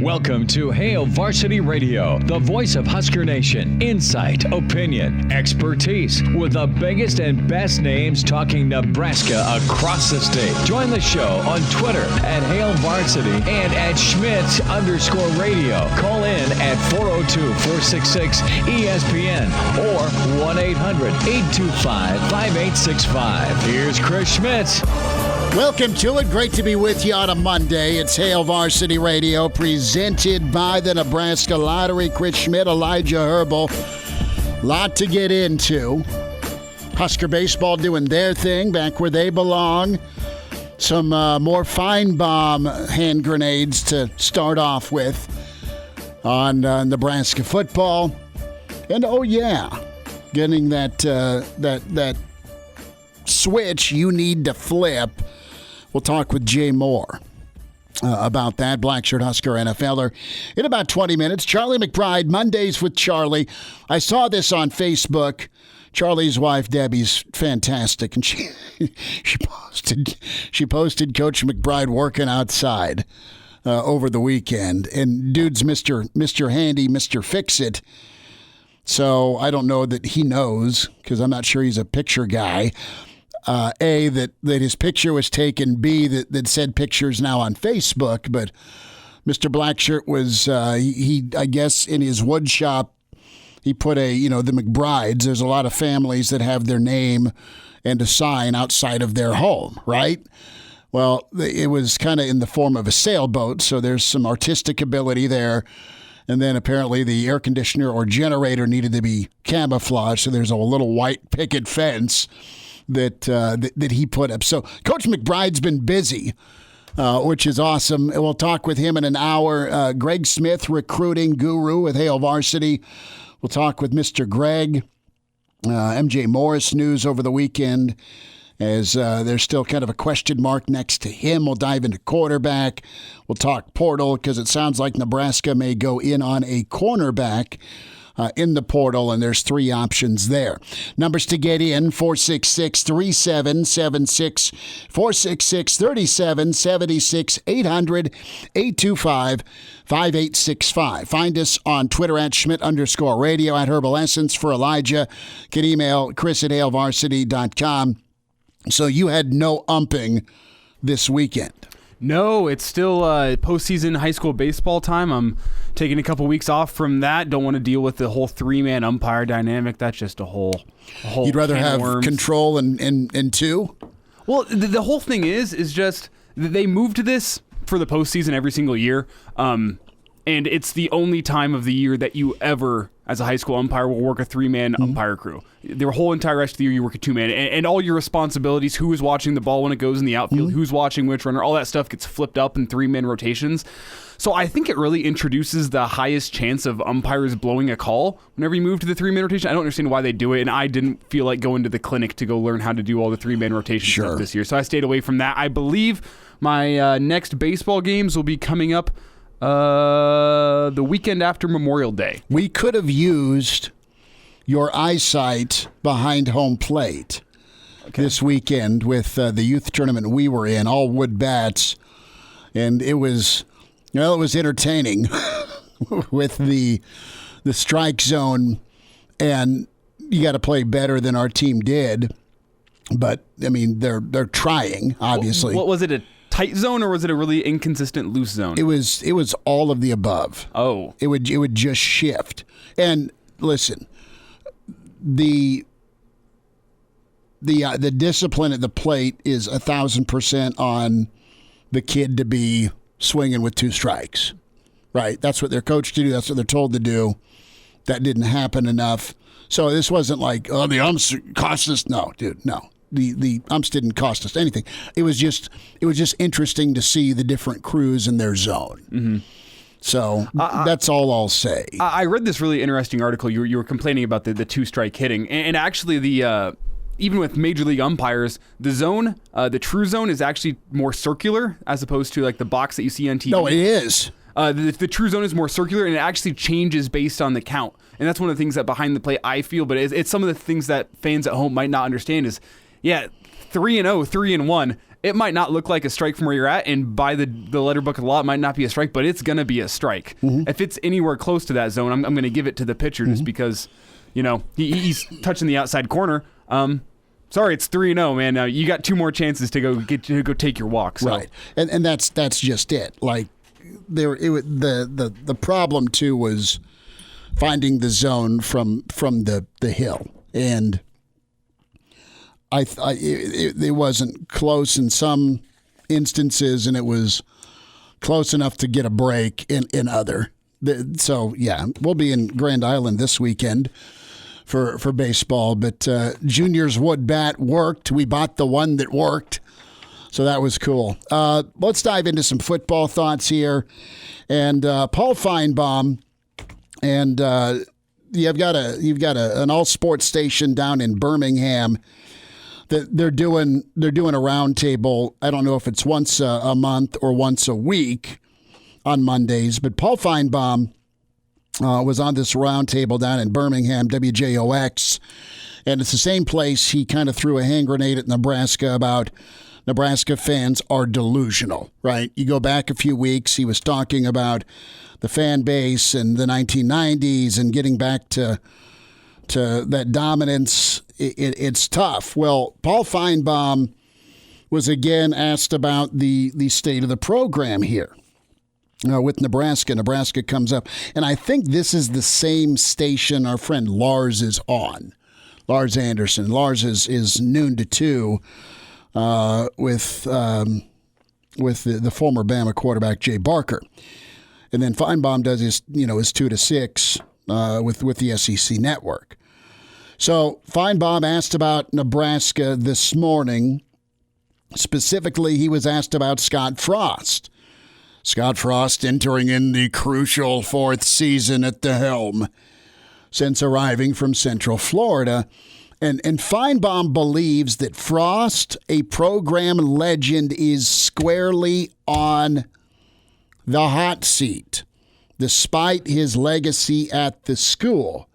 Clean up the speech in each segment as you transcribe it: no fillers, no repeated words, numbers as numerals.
Welcome to Hail Varsity Radio, the voice of Husker Nation. Insight, opinion, expertise, with the biggest and best names talking Nebraska across the state. Join the show on Twitter at Hail Varsity and at Schmidt_radio. Call in at 402-466-ESPN or 1-800-825-5865. Here's Chris Schmidt. Welcome to it. Great to be with you on a Monday. It's Hail Varsity Radio, presented by the Nebraska Lottery. Chris Schmidt, Elijah Herbel. Lot to get into. Husker baseball doing their thing back where they belong. Some more Finebaum hand grenades to start off with on Nebraska football. And oh yeah, getting that switch you need to flip. We'll talk with Jay Moore about that. Blackshirt Husker NFLer in about 20 minutes. Charlie McBride, Mondays with Charlie. I saw this on Facebook. Charlie's wife, Debbie's fantastic, and she posted Coach McBride working outside over the weekend. And dude's Mr. Handy, Mr. Fix-It. So I don't know that he knows, because I'm not sure he's a picture guy. A, that his picture was taken. B, that said pictures now on Facebook. But Mr. Blackshirt was, he I guess, in his wood shop, he put the McBrides. There's a lot of families that have their name and a sign outside of their home, right? Well, it was kind of in the form of a sailboat, so there's some artistic ability there. And then apparently the air conditioner or generator needed to be camouflaged, so there's a little white picket fence that he put up. So Coach McBride's been busy, which is awesome. We'll talk with him in an hour. Greg Smith, recruiting guru with Hail Varsity. We'll talk with Mr. Greg. MJ Morris news over the weekend, as there's still kind of a question mark next to him. We'll dive into quarterback. We'll talk portal, because it sounds like Nebraska may go in on a cornerback in the portal, and there's three options there. Numbers to get in, 466-3776, 466-3776, 800-825-5865. Find us on Twitter at Schmidt_radio, at Herbal Essence for Elijah. Can email chris@hailvarsity.com. So you had no umping this weekend. No, it's still postseason high school baseball time. I'm taking a couple weeks off from that. Don't want to deal with the whole three-man umpire dynamic. That's just a whole You'd rather have control and two? Well, the whole thing is just they moved to this for the postseason every single year. And it's the only time of the year that you ever, as a high school umpire, will work a three-man umpire crew. The whole entire rest of the year, you work a two-man. And all your responsibilities, who is watching the ball when it goes in the outfield, who's watching which runner, all that stuff gets flipped up in three-man rotations. So I think it really introduces the highest chance of umpires blowing a call whenever you move to the three-man rotation. I don't understand why they do it, and I didn't feel like going to the clinic to go learn how to do all the three-man rotation stuff this year. So I stayed away from that. I believe my next baseball games will be coming up the weekend after Memorial Day. We could have used your eyesight behind home plate this weekend with the youth tournament we were in, all wood bats, and it was entertaining with the strike zone, and you got to play better than our team did. But I mean, they're trying, obviously. What was it? A tight zone, or was it a really inconsistent loose zone? It was all of the above. Oh, it would just shift. And listen, the discipline at the plate is 1,000% on the kid to be swinging with two strikes, right? That's what they're coached to do. That's what they're told to do. That didn't happen enough. So this wasn't like, oh, the umps cost us. No, dude, no. The umps didn't cost us anything. It was just interesting to see the different crews in their zone. Mm-hmm. So that's all I'll say. I read this really interesting article. You were complaining about the two-strike hitting, and actually even with Major League umpires, the zone, the true zone, is actually more circular as opposed to like the box that you see on TV. No, it is. The true zone is more circular, and it actually changes based on the count. And that's one of the things that behind the plate I feel, but it's some of the things that fans at home might not understand is, 3-0, 3-1, it might not look like a strike from where you're at, and by the letter book of the law, it might not be a strike, but it's going to be a strike. If it's anywhere close to that zone, I'm going to give it to the pitcher just because, he's touching the outside corner. Sorry, it's 3-0, man. You got 2 more chances to go take your walk. So. Right, and that's just it. Like the problem too was finding the zone from the hill, and it wasn't close in some instances, and it was close enough to get a break in other. So yeah, we'll be in Grand Island this weekend for baseball, but Junior's wood bat worked. We bought the one that worked, so that was cool. Let's dive into some football thoughts here, and Paul Finebaum, and you've got an all sports station down in Birmingham that they're doing a roundtable. I don't know if it's once a month or once a week on Mondays, but Paul Finebaum was on this roundtable down in Birmingham, WJOX, and it's the same place he kind of threw a hand grenade at Nebraska about Nebraska fans are delusional, right? You go back a few weeks, he was talking about the fan base and the 1990s and getting back to that dominance. It's tough. Well, Paul Finebaum was again asked about the state of the program here. With Nebraska. Nebraska comes up. And I think this is the same station our friend Lars is on. Lars Anderson. Lars is noon to 2 with the former Bama quarterback Jay Barker. And then Finebaum does his 2 to 6 with the SEC network. So Finebaum asked about Nebraska this morning. Specifically, he was asked about Scott Frost. Scott Frost entering in the crucial 4th season at the helm since arriving from Central Florida. And Finebaum believes that Frost, a program legend, is squarely on the hot seat, despite his legacy at the school.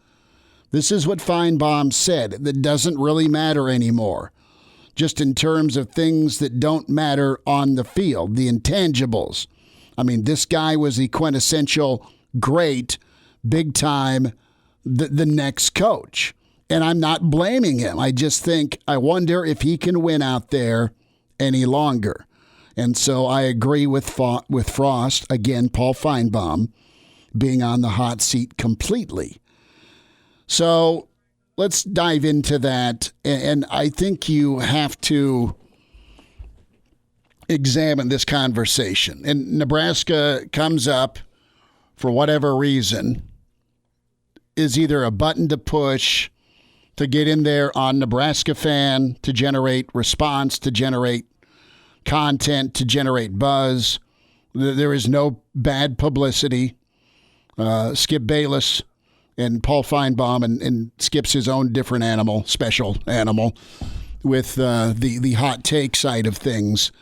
This is what Finebaum said. That doesn't really matter anymore, just in terms of things that don't matter on the field, the intangibles. I mean, this guy was the quintessential great, big time, the next coach. And I'm not blaming him. I just think, I wonder if he can win out there any longer. And so I agree with Frost, again, Paul Finebaum, being on the hot seat completely. So let's dive into that. And I think you have to examine this conversation. And Nebraska comes up for whatever reason, is either a button to push to get in there on Nebraska Fan, to generate response, to generate content, to generate buzz. There is no bad publicity. Skip Bayless and Paul Finebaum, and Skip's his own different animal, special animal, with the hot take side of things.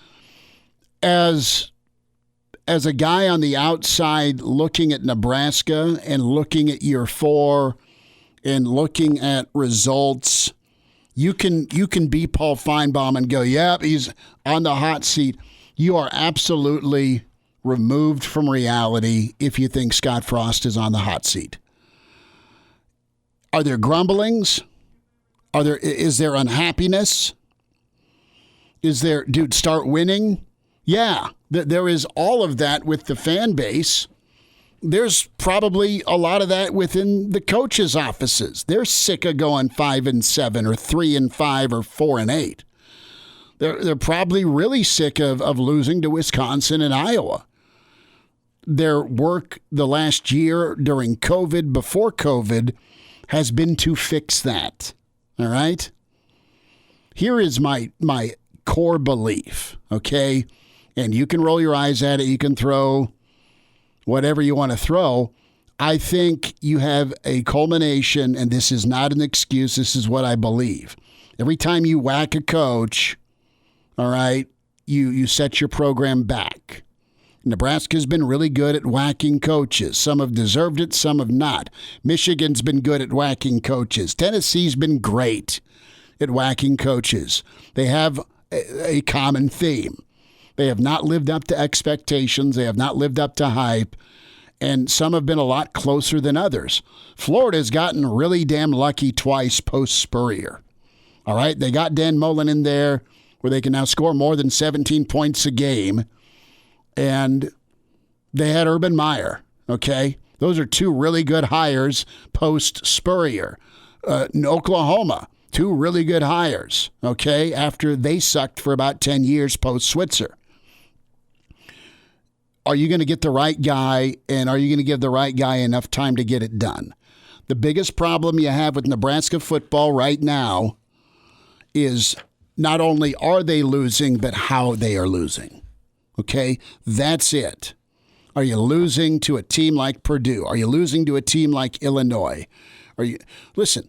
As a guy on the outside looking at Nebraska and looking at year 4 and looking at results, you can be Paul Finebaum and go, yeah, he's on the hot seat. You are absolutely removed from reality if you think Scott Frost is on the hot seat. Are there grumblings? Is there unhappiness? Is there, dude, start winning? Yeah, there is all of that with the fan base. There's probably a lot of that within the coaches' offices. They're sick of going 5-7 or 3-5 or 4-8. They're probably really sick of losing to Wisconsin and Iowa. Their work the last year during COVID, before COVID, has been to fix that. All right? Here is my core belief, okay? And you can roll your eyes at it. You can throw whatever you want to throw. I think you have a culmination, and this is not an excuse. This is what I believe. Every time you whack a coach, all right, you set your program back. Nebraska's been really good at whacking coaches. Some have deserved it, some have not. Michigan's been good at whacking coaches. Tennessee's been great at whacking coaches. They have a common theme. They have not lived up to expectations. They have not lived up to hype. And some have been a lot closer than others. Florida's gotten really damn lucky twice post-Spurrier. All right? They got Dan Mullen in there where they can now score more than 17 points a game. And they had Urban Meyer, okay? Those are two really good hires post-Spurrier. In Oklahoma, two really good hires, okay, after they sucked for about 10 years post-Switzer. Are you going to get the right guy, and are you going to give the right guy enough time to get it done? The biggest problem you have with Nebraska football right now is not only are they losing, but how they are losing. Okay? That's it. Are you losing to a team like Purdue? Are you losing to a team like Illinois? Listen,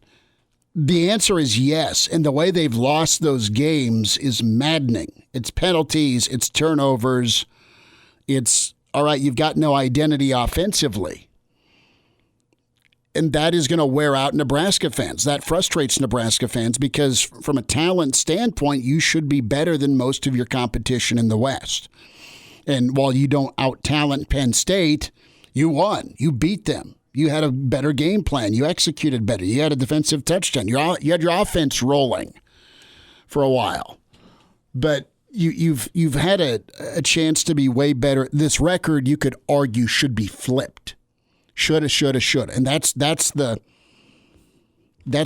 the answer is yes, and the way they've lost those games is maddening. It's penalties, it's turnovers, it's, all right, you've got no identity offensively. And that is going to wear out Nebraska fans. That frustrates Nebraska fans because from a talent standpoint, you should be better than most of your competition in the West. And while you don't out-talent Penn State, you won. You beat them. You had a better game plan. You executed better. You had a defensive touchdown. You had your offense rolling for a while. But you've had a chance to be way better. This record, you could argue, should be flipped. Shoulda. And that's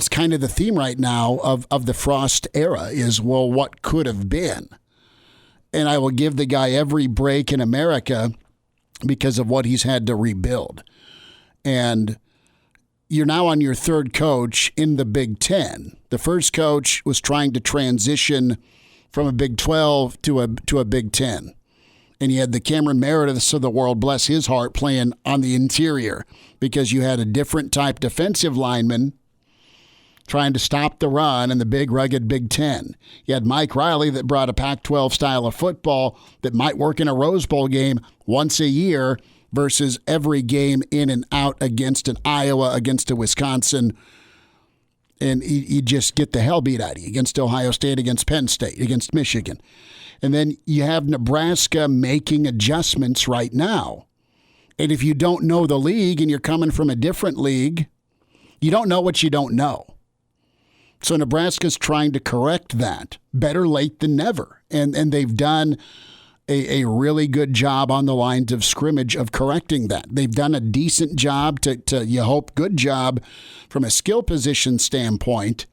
kind of the theme right now of the Frost era is, well, what could have been? And I will give the guy every break in America because of what he's had to rebuild. And you're now on your third coach in the Big Ten. The first coach was trying to transition from a Big 12 to a Big Ten. And you had the Cameron Merediths of the world, bless his heart, playing on the interior because you had a different type defensive lineman trying to stop the run in the big, rugged Big Ten. You had Mike Riley that brought a Pac-12 style of football that might work in a Rose Bowl game once a year versus every game in and out against an Iowa, against a Wisconsin. And you just get the hell beat out of you against Ohio State, against Penn State, against Michigan. And then you have Nebraska making adjustments right now. And if you don't know the league and you're coming from a different league, you don't know what you don't know. So Nebraska's trying to correct that. Better late than never. And they've done a really good job on the lines of scrimmage of correcting that. They've done a decent job to you hope, good job from a skill position standpoint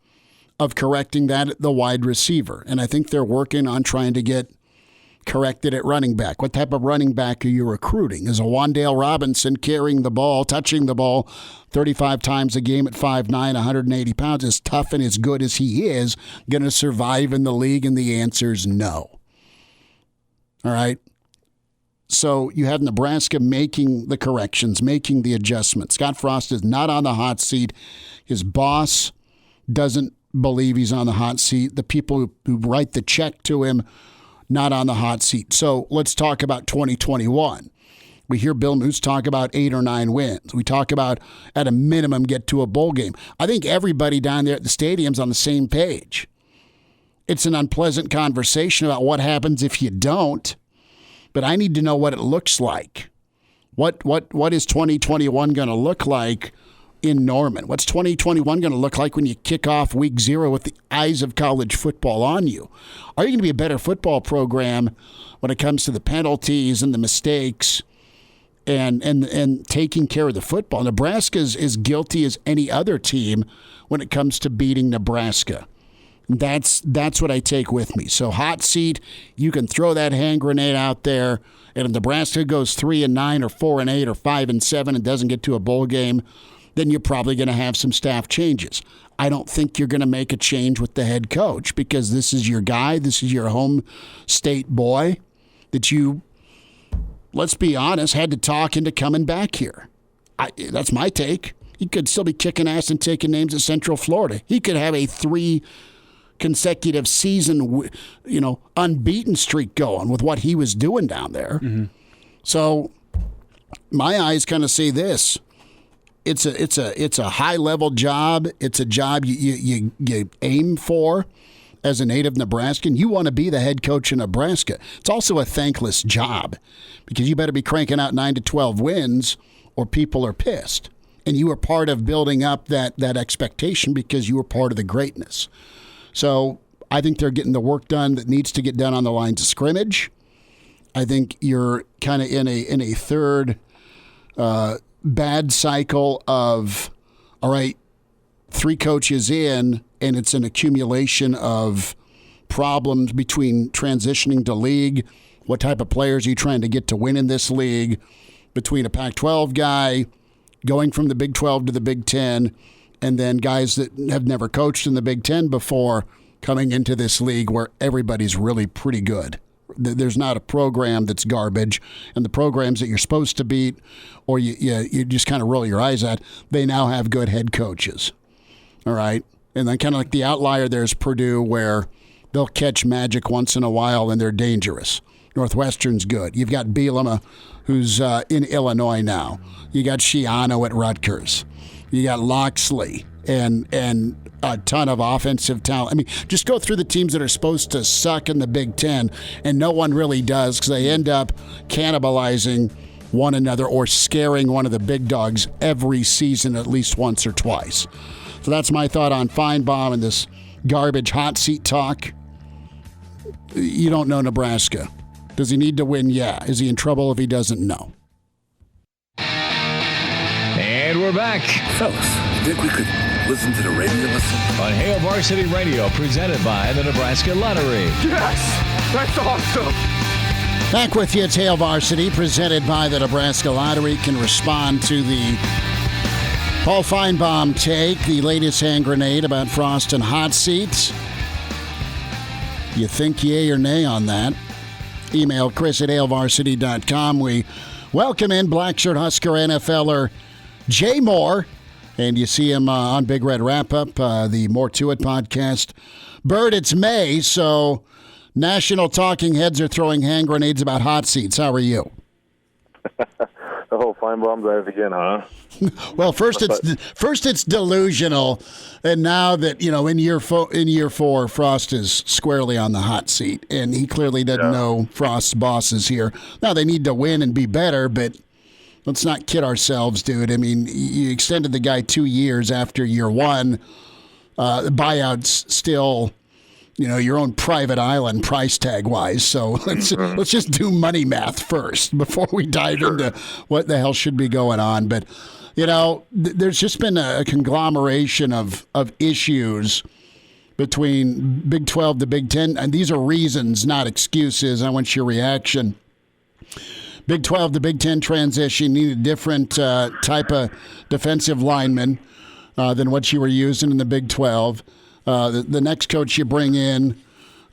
of correcting that at the wide receiver. And I think they're working on trying to get corrected at running back. What type of running back are you recruiting? Is a Wan'Dale Robinson carrying the ball, touching the ball 35 times a game at 5'9", 180 pounds, as tough and as good as he is, going to survive in the league? And the answer is no. All right? So you have Nebraska making the corrections, making the adjustments. Scott Frost is not on the hot seat. His boss doesn't believe he's on the hot seat. The people who write the check to him, not on the hot seat. So let's talk about 2021. We hear Bill Moose talk about 8 or 9 wins. We talk about, at a minimum, get to a bowl game. I think everybody down there at the stadium's on the same page. It's an unpleasant conversation about what happens if you don't, but I need to know what it looks like. What is 2021 going to look like in Norman? What's 2021 going to look like when you kick off week 0 with the eyes of college football on you? Are you going to be a better football program when it comes to the penalties and the mistakes and taking care of the football? Nebraska is as guilty as any other team when it comes to beating Nebraska. That's what I take with me. So hot seat, you can throw that hand grenade out there, and if Nebraska goes 3-9 or 4-8 or 5-7 and doesn't get to a bowl game, then you're probably going to have some staff changes. I don't think you're going to make a change with the head coach because this is your guy. This is your home state boy that you, let's be honest, had to talk into coming back here. That's my take. He could still be kicking ass and taking names at Central Florida. He could have a 3 consecutive season, unbeaten streak going with what he was doing down there. Mm-hmm. So my eyes kind of say this. It's a high level job. It's a job you aim for, as a native Nebraskan, you want to be the head coach in Nebraska. It's also a thankless job because you better be cranking out 9 to 12 wins or people are pissed. And you were part of building up that expectation because you were part of the greatness. So I think they're getting the work done that needs to get done on the lines of scrimmage. I think you're kind of in a third bad cycle of, all right, 3 coaches in, and it's an accumulation of problems between transitioning to league, what type of players are you trying to get to win in this league, between a Pac-12 guy going from the Big 12 to the Big 10, and then guys that have never coached in the Big 10 before coming into this league where everybody's really pretty good. There's not a program that's garbage, and the programs that you're supposed to beat or you just kind of roll your eyes at, they now have good head coaches. All right? And then kind of like the outlier, there's Purdue, where they'll catch magic once in a while and they're dangerous. Northwestern's good. You've got Bielema, who's in Illinois now. You got Schiano at Rutgers. You got Loxley and a ton of offensive talent. I mean, just go through the teams that are supposed to suck in the Big Ten, and no one really does because they end up cannibalizing one another or scaring one of the big dogs every season at least once or twice. So that's my thought on Finebaum and this garbage hot seat talk. You don't know Nebraska. Does he need to win? Yeah. Is he in trouble if he doesn't? No. And we're back Fellas, you think we could listen to the radio on Hail Varsity Radio, presented by the Nebraska Lottery. Yes! That's awesome! Back with you. It's Hail Varsity, presented by the Nebraska Lottery. Can respond to the Paul Finebaum take, the latest hand grenade about Frost and hot seats. You think yay or nay on that? Email chris@hailvarsity.com. We welcome in Black Shirt Husker NFLer Jay Moore, and you see him on Big Red Wrap-Up, the More To It podcast. Bird, it's May, so national talking heads are throwing hand grenades about hot seats. How are you? Oh, Finebaum's at it again, huh? Well, first it's delusional, and now that in year 4, Frost is squarely on the hot seat, and he clearly doesn't know Frost's bosses here. Now they need to win and be better, but let's not kid ourselves, dude. I mean, you extended the guy 2 years after year 1. Buyouts still, your own private island price tag wise. So let's just do money math first before we dive into what the hell should be going on. But there's just been a conglomeration of issues between Big 12 to Big 10, and these are reasons, not excuses. I want your reaction. Big 12 to Big 10 transition, need a different type of defensive lineman than what you were using in the Big 12. The next coach you bring in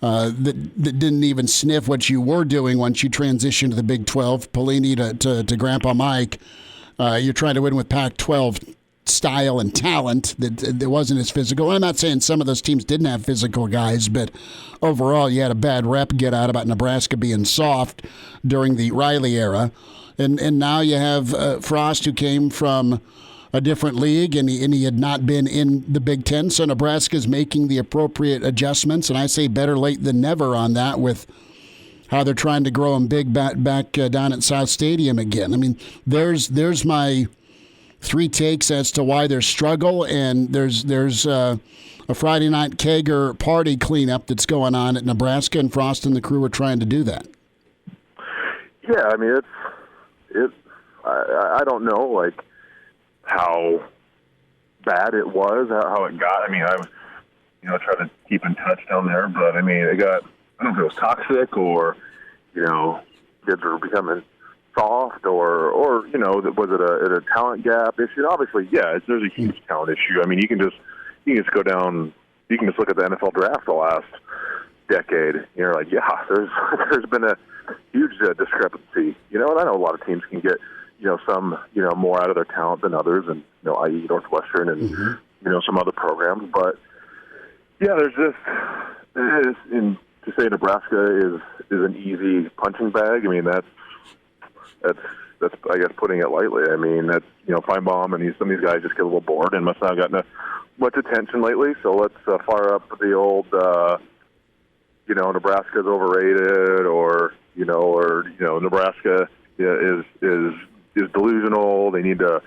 that didn't even sniff what you were doing once you transitioned to the Big 12, Pelini to Grandpa Mike. You're trying to win with Pac-12 style and talent that wasn't as physical. I'm not saying some of those teams didn't have physical guys, but overall you had a bad rep get out about Nebraska being soft during the Riley era. And now you have Frost, who came from a different league, and he had not been in the Big Ten. So Nebraska's making the appropriate adjustments, and I say better late than never on that with how they're trying to grow him big back down at South Stadium again. I mean, there's my 3 takes as to why there's struggle, and there's a Friday night kegger party cleanup that's going on at Nebraska, and Frost and the crew are trying to do that. Yeah, I mean, I don't know, like, how bad it was, how it got. I mean, I was, trying to keep in touch down there, but I mean, I don't know if it was toxic or, kids were becoming soft or was it a talent gap issue? Obviously, yeah, there's a huge talent issue. I mean, you can just go down, you can just look at the NFL draft the last decade. You're like, yeah, there's been a huge discrepancy. And I know a lot of teams can get, some, more out of their talent than others, and, i.e. Northwestern and, some other programs. But, yeah, there's just, to say Nebraska is an easy punching bag, I mean, that's I guess putting it lightly. I mean, that's, Finebaum and some of these guys just get a little bored and must not have gotten much attention lately. So let's fire up the old Nebraska's overrated, or Nebraska is delusional. They need to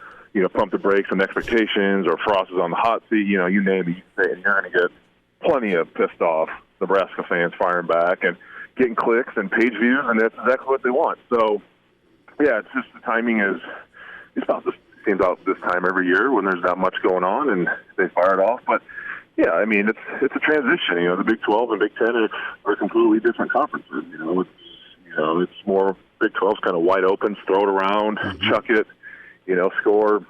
pump the brakes on expectations, or Frost is on the hot seat. You name it, you say it, and you're going to get plenty of pissed off Nebraska fans firing back and getting clicks and page views, and that's exactly what they want. So, yeah, it's just the timing is about this. Seems out this time every year when there's not much going on, and they fire it off. But yeah, I mean, it's a transition. The Big 12 and Big 10 are completely different conferences. It's more Big 12's kind of wide open, throw it around, chuck it, score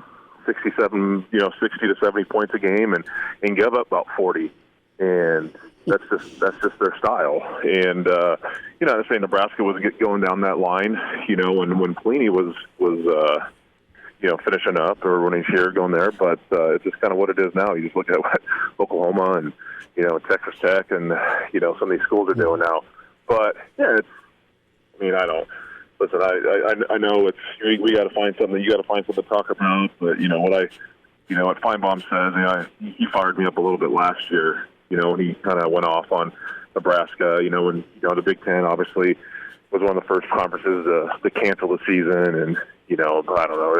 60 to 70 points a game, and give up about 40, and that's just their style. And I say Nebraska was going down that line, when Pelini was finishing up, or when he's here going there, but it's just kind of what it is now. You just look at what Oklahoma and Texas Tech and some of these schools are doing now. But yeah, I don't listen. I know we got to find something. You got to find something to talk about. But what Finebaum says. He fired me up a little bit last year. When he kind of went off on Nebraska. When the Big Ten obviously was one of the first conferences to cancel the season, and I don't know.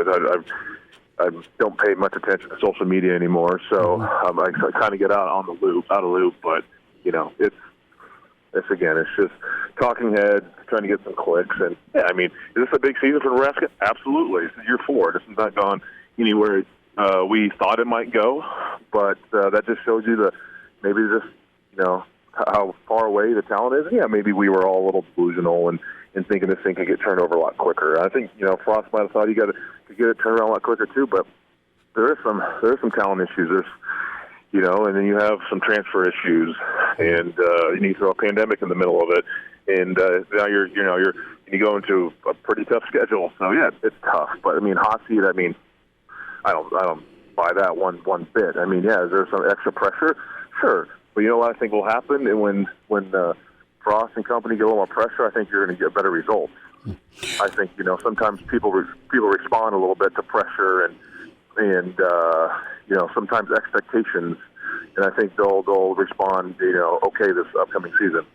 I don't pay much attention to social media anymore, so I kind of get out of loop. But it's just talking head, trying to get some clicks, and yeah, is this a big season for Nebraska? Absolutely. This is year 4. This has not gone anywhere we thought it might go, but that just shows you how far away the talent is. Yeah, maybe we were all a little delusional and thinking this thing could get turned over a lot quicker. I think Frost might have thought he could get it turned around a lot quicker too, but there is some talent issues. There's and then you have some transfer issues, and you need to throw a pandemic in the middle of it, and now you're go into a pretty tough schedule. So yeah, it's tough. But hot seat. I don't buy that one bit. Is there some extra pressure? Sure. But what I think will happen, and when Frost and company get a little more pressure, I think you're going to get better results. I think sometimes people respond a little bit to pressure and sometimes expectations, and I think they'll respond okay this upcoming season.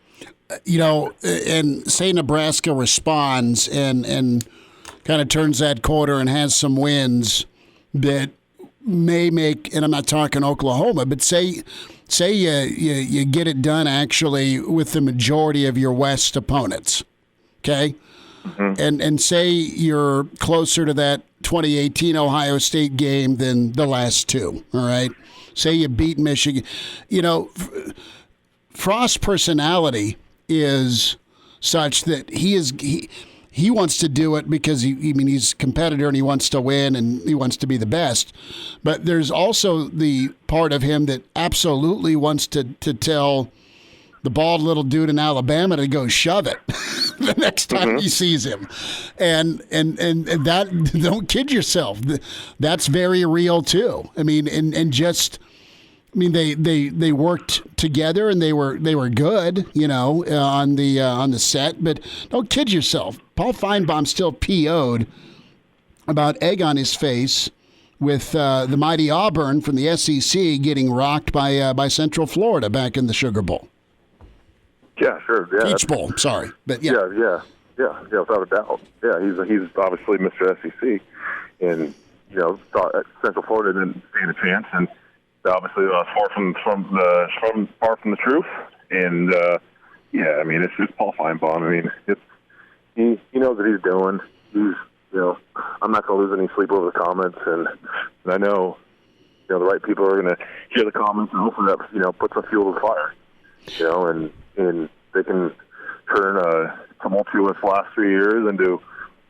And say Nebraska responds and kind of turns that quarter and has some wins that may make, and I'm not talking Oklahoma, but say you get it done actually with the majority of your West opponents, okay? Mm-hmm. And say you're closer to that 2018 Ohio State game than the last two, all right? Say you beat Michigan. Frost's personality is such that he wants to do it because he's a competitor and he wants to win and he wants to be the best. But there's also the part of him that absolutely wants to tell the bald little dude in Alabama to go shove it the next time he sees him. And that, don't kid yourself. That's very real too. They worked together and they were good, on the set. But don't kid yourself. Paul Finebaum still PO'd about egg on his face with the mighty Auburn from the SEC getting rocked by Central Florida back in the Sugar Bowl. Yeah, sure. Yeah, Peach Bowl. Sorry, but yeah, without a doubt. Yeah, he's obviously Mr. SEC, and thought Central Florida didn't stand a chance, and obviously far from the truth. And it's just Paul Finebaum. He knows what he's doing. I'm not going to lose any sleep over the comments, and I know the right people are going to hear the comments, and hopefully that puts some fuel to the fire. And they can turn a tumultuous last 3 years into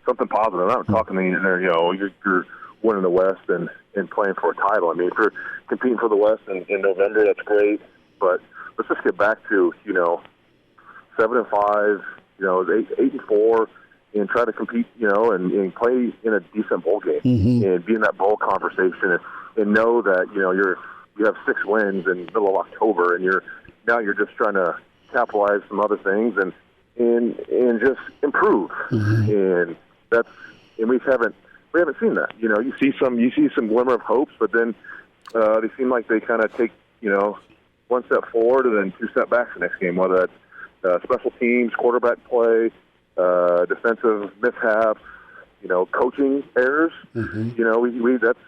something positive. I'm not talking you're winning the West and playing for a title. If you're competing for the West in November, that's great. But let's just get back to 7-5, 8-4, and try to compete, and play in a decent bowl game and be in that bowl conversation and know that you have 6 wins in the middle of October, and you're just trying to capitalize some other things and just improve. And we haven't seen that. You see some glimmer of hopes, but then they seem like they kind of take one step forward and then 2 steps back the next game. Whether that's special teams, quarterback play, defensive mishaps, coaching errors. We that's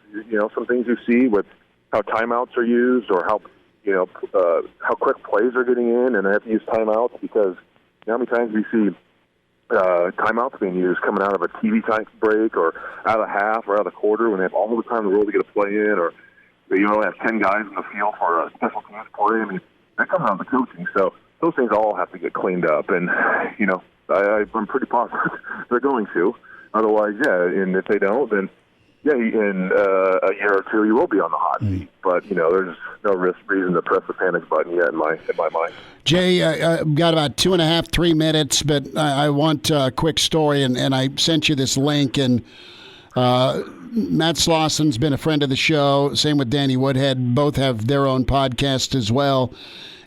some things you see with how timeouts are used, or how how quick plays are getting in, and they have to use timeouts because how many times we see timeouts being used coming out of a TV time break or out of half or out of the quarter when they have all the time in the world to get a play in, or they only have 10 guys in the field for a special teams play. I mean, that comes out of the coaching. So those things all have to get cleaned up, and I'm pretty positive they're going to. Otherwise, and if they don't, then in a year or two, you will be on the hot seat. But, there's no reason to press the panic button yet in my mind. Jay, I've got about 2.5, 3 minutes, but I want a quick story, and I sent you this link. And Matt Slauson's been a friend of the show. Same with Danny Woodhead. Both have their own podcast as well.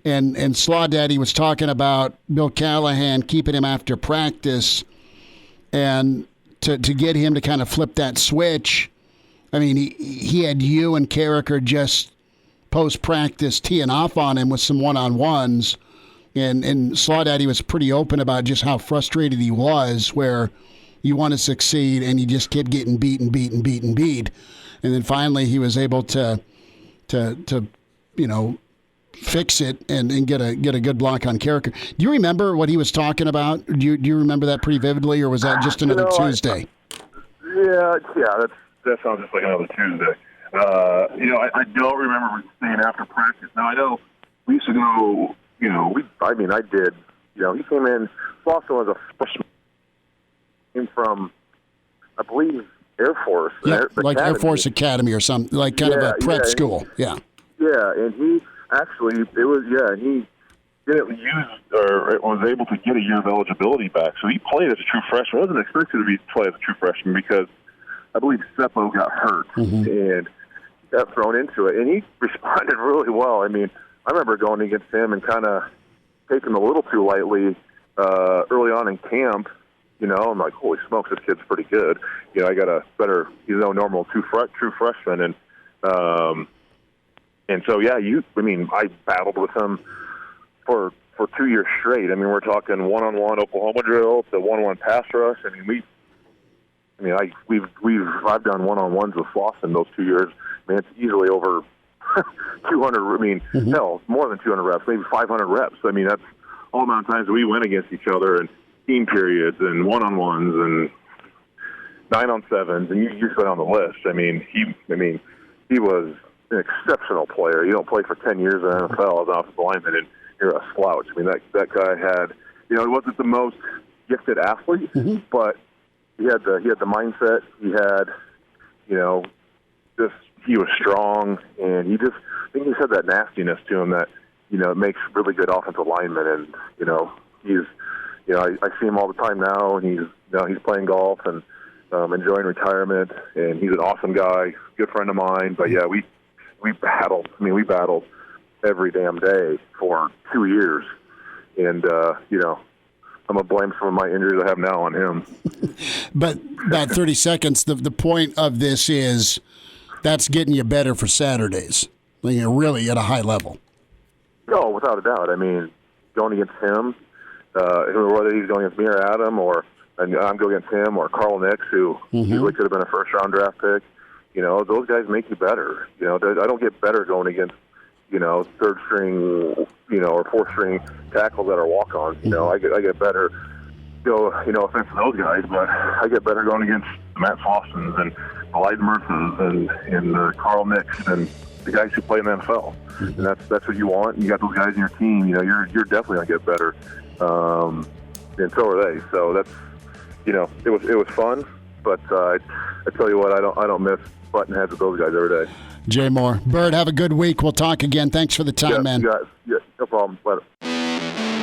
And Slaw Daddy was talking about Bill Callahan keeping him after practice, and to get him to kind of flip that switch. I mean, he had you and Carricker just post-practice teeing off on him with some one-on-ones, and Slaw Daddy was pretty open about just how frustrated he was, where you want to succeed and you just kept getting beat. And then finally he was able to fix it and get a good block on Carricker. Do you remember what he was talking about? Do you remember that pretty vividly, or was that just another Tuesday? That sounds just like another Tuesday. I don't remember staying after practice. Now, I know we used to go, I did. He came in, Slauson was a freshman, came from, I believe, Air Force. Yeah, like Academy. Air Force Academy or something, like kind of a prep school. Yeah. Yeah, and he actually, he didn't use or was able to get a year of eligibility back. So he played as a true freshman. Wasn't expected to play as a true freshman because I believe Seppo got hurt and got thrown into it. And he responded really well. I mean, I remember going against him and kind of taking a little too lightly early on in camp. I'm like, holy smokes, this kid's pretty good. I got a better, normal true freshman. And so, I battled with him for 2 years straight. I mean, we're talking one-on-one Oklahoma drill to one-on-one pass rush. I've done one-on-ones with Slauson those 2 years. It's easily over 200. Hell, more than 200 reps, maybe 500 reps. That's all the amount of times we went against each other and team periods and one-on-ones and 9-on-7s, and you just went on the list. He was an exceptional player. You don't play for 10 years in the NFL as an offensive lineman, and you're a slouch. That guy had, he wasn't the most gifted athlete, but he had the mindset. He had, he was strong, and I think he just had that nastiness to him that, it makes really good offensive linemen. And, he's, I see him all the time now, and he's playing golf and enjoying retirement, and he's an awesome guy, good friend of mine. But yeah, we battled. We battled every damn day for 2 years, and I'm gonna blame some of my injuries I have now on him. But about 30 seconds. The point of this is that's getting you better for Saturdays. You're really at a high level. No, without a doubt. Going against him, whether he's going against me or Adam, or I'm going against him or Carl Nix, who easily could have been a first-round draft pick. Those guys make you better. I don't get better going against, third string, or fourth string tackles that are walk-ons. I get better. Offense to those guys, but I get better going against Matt Slausons and Elijah Murphys and Carl Nix and the guys who play in the NFL. And that's what you want. You got those guys in your team. You're definitely gonna get better. And so are they. So that's, it was fun. But I tell you what, I don't miss button heads with those guys every day. Jay Moore. Bird, have a good week. We'll talk again. Thanks for the time, man. Yeah, no problem. Later.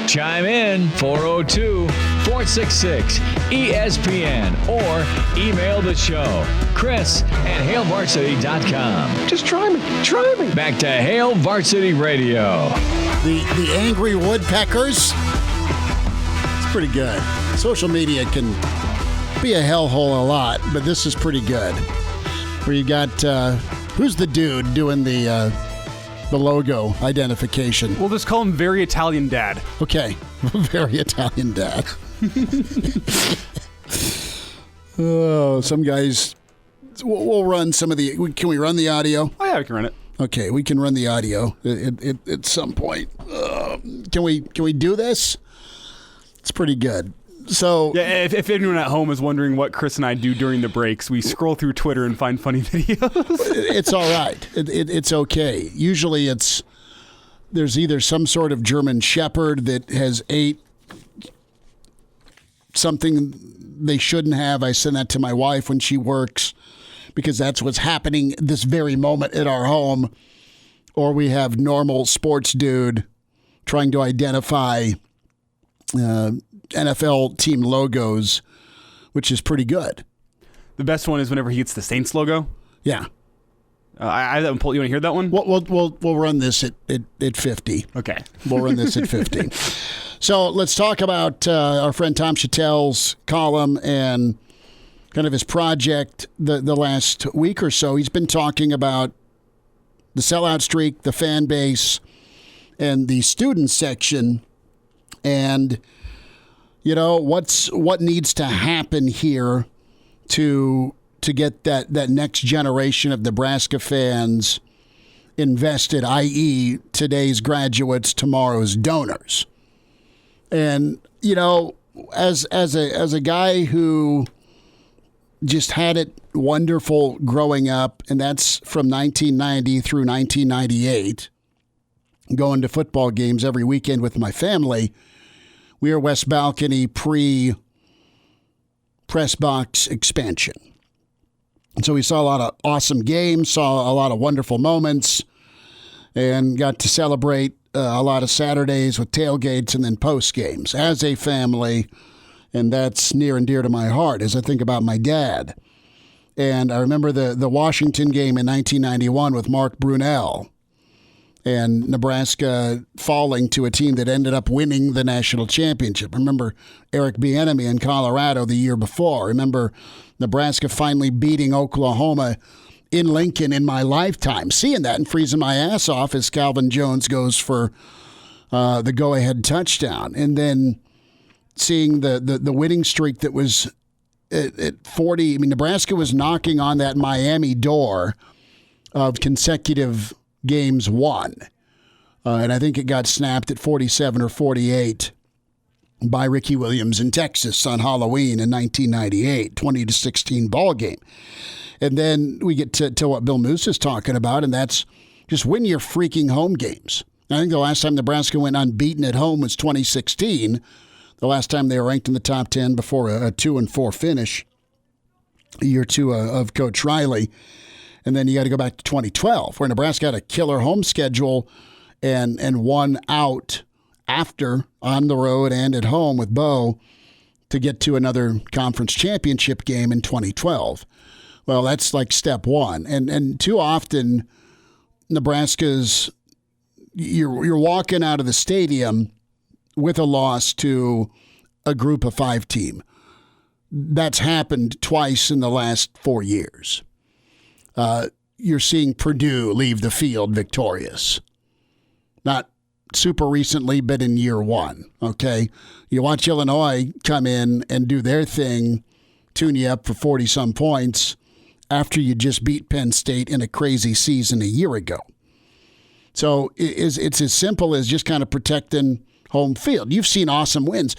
Chime in 402-466-ESPN or email the show, Chris@HailVarsity.com. Just try me. Back to Hail Varsity Radio. The angry woodpeckers. It's pretty good. Social media can be a hellhole a lot, but this is pretty good. Where you got who's the dude doing the the logo identification. We'll just call him Very Italian Dad. Okay. Very Italian Dad. Oh, some guys. We'll run some of the. Can we run the audio? Oh, yeah, we can run it. Okay, we can run the audio at some point. Can we do this? It's pretty good. So yeah, if anyone at home is wondering what Chris and I do during the breaks, we scroll through Twitter and find funny videos. It's all right. It's okay. Usually there's either some sort of German Shepherd that has ate something they shouldn't have. I send that to my wife when she works because that's what's happening this very moment at our home. Or we have normal sports dude trying to identify NFL team logos, which is pretty good. The best one is whenever he gets the Saints logo. Yeah. I have that one pulled. You want to hear that one? We'll run this at 50. Okay. We'll run this at 50. So let's talk about our friend Tom Chattel's column and kind of his project the last week or so. He's been talking about the sellout streak, the fan base, and the student section, and what needs to happen here to get that next generation of Nebraska fans invested, i.e., today's graduates, tomorrow's donors. And as a guy who just had it wonderful growing up, and that's from 1990 through 1998, going to football games every weekend with my family. We are West Balcony pre-press box expansion. And so we saw a lot of awesome games, saw a lot of wonderful moments, and got to celebrate a lot of Saturdays with tailgates and then post games as a family. And that's near and dear to my heart as I think about my dad. And I remember the Washington game in 1991 with Mark Brunell and Nebraska falling to a team that ended up winning the national championship. I remember Eric Bieniemy in Colorado the year before. I remember Nebraska finally beating Oklahoma in Lincoln in my lifetime. Seeing that and freezing my ass off as Calvin Jones goes for the go-ahead touchdown. And then seeing the winning streak that was at 40. I mean, Nebraska was knocking on that Miami door of consecutive games won. And I think it got snapped at 47 or 48 by Ricky Williams in Texas on Halloween in 1998, 20-16 ball game. And then we get to what Bill Moose is talking about, and that's just win your freaking home games. I think the last time Nebraska went unbeaten at home was 2016, the last time they were ranked in the top 10 before a 2-4 finish, year two of Coach Riley. And then you got to go back to 2012, where Nebraska had a killer home schedule and won out after on the road and at home with Bo to get to another conference championship game in 2012. Well, that's like step one. And too often, Nebraska's, you're walking out of the stadium with a loss to a group of 5 team. That's happened twice in the last 4 years. You're seeing Purdue leave the field victorious. Not super recently, but in year one, okay? You watch Illinois come in and do their thing, tune you up for 40-some points after you just beat Penn State in a crazy season a year ago. So it's as simple as just kind of protecting home field. You've seen awesome wins.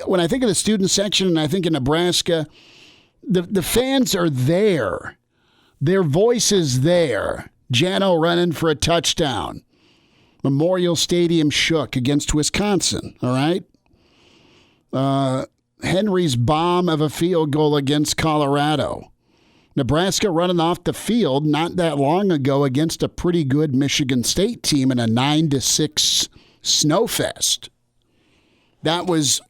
When I think of the student section and I think of Nebraska, the fans are there. Their voice is there. Jano running for a touchdown. Memorial Stadium shook against Wisconsin, all right? Henry's bomb of a field goal against Colorado. Nebraska running off the field not that long ago against a pretty good Michigan State team in a 9-6 snowfest. That was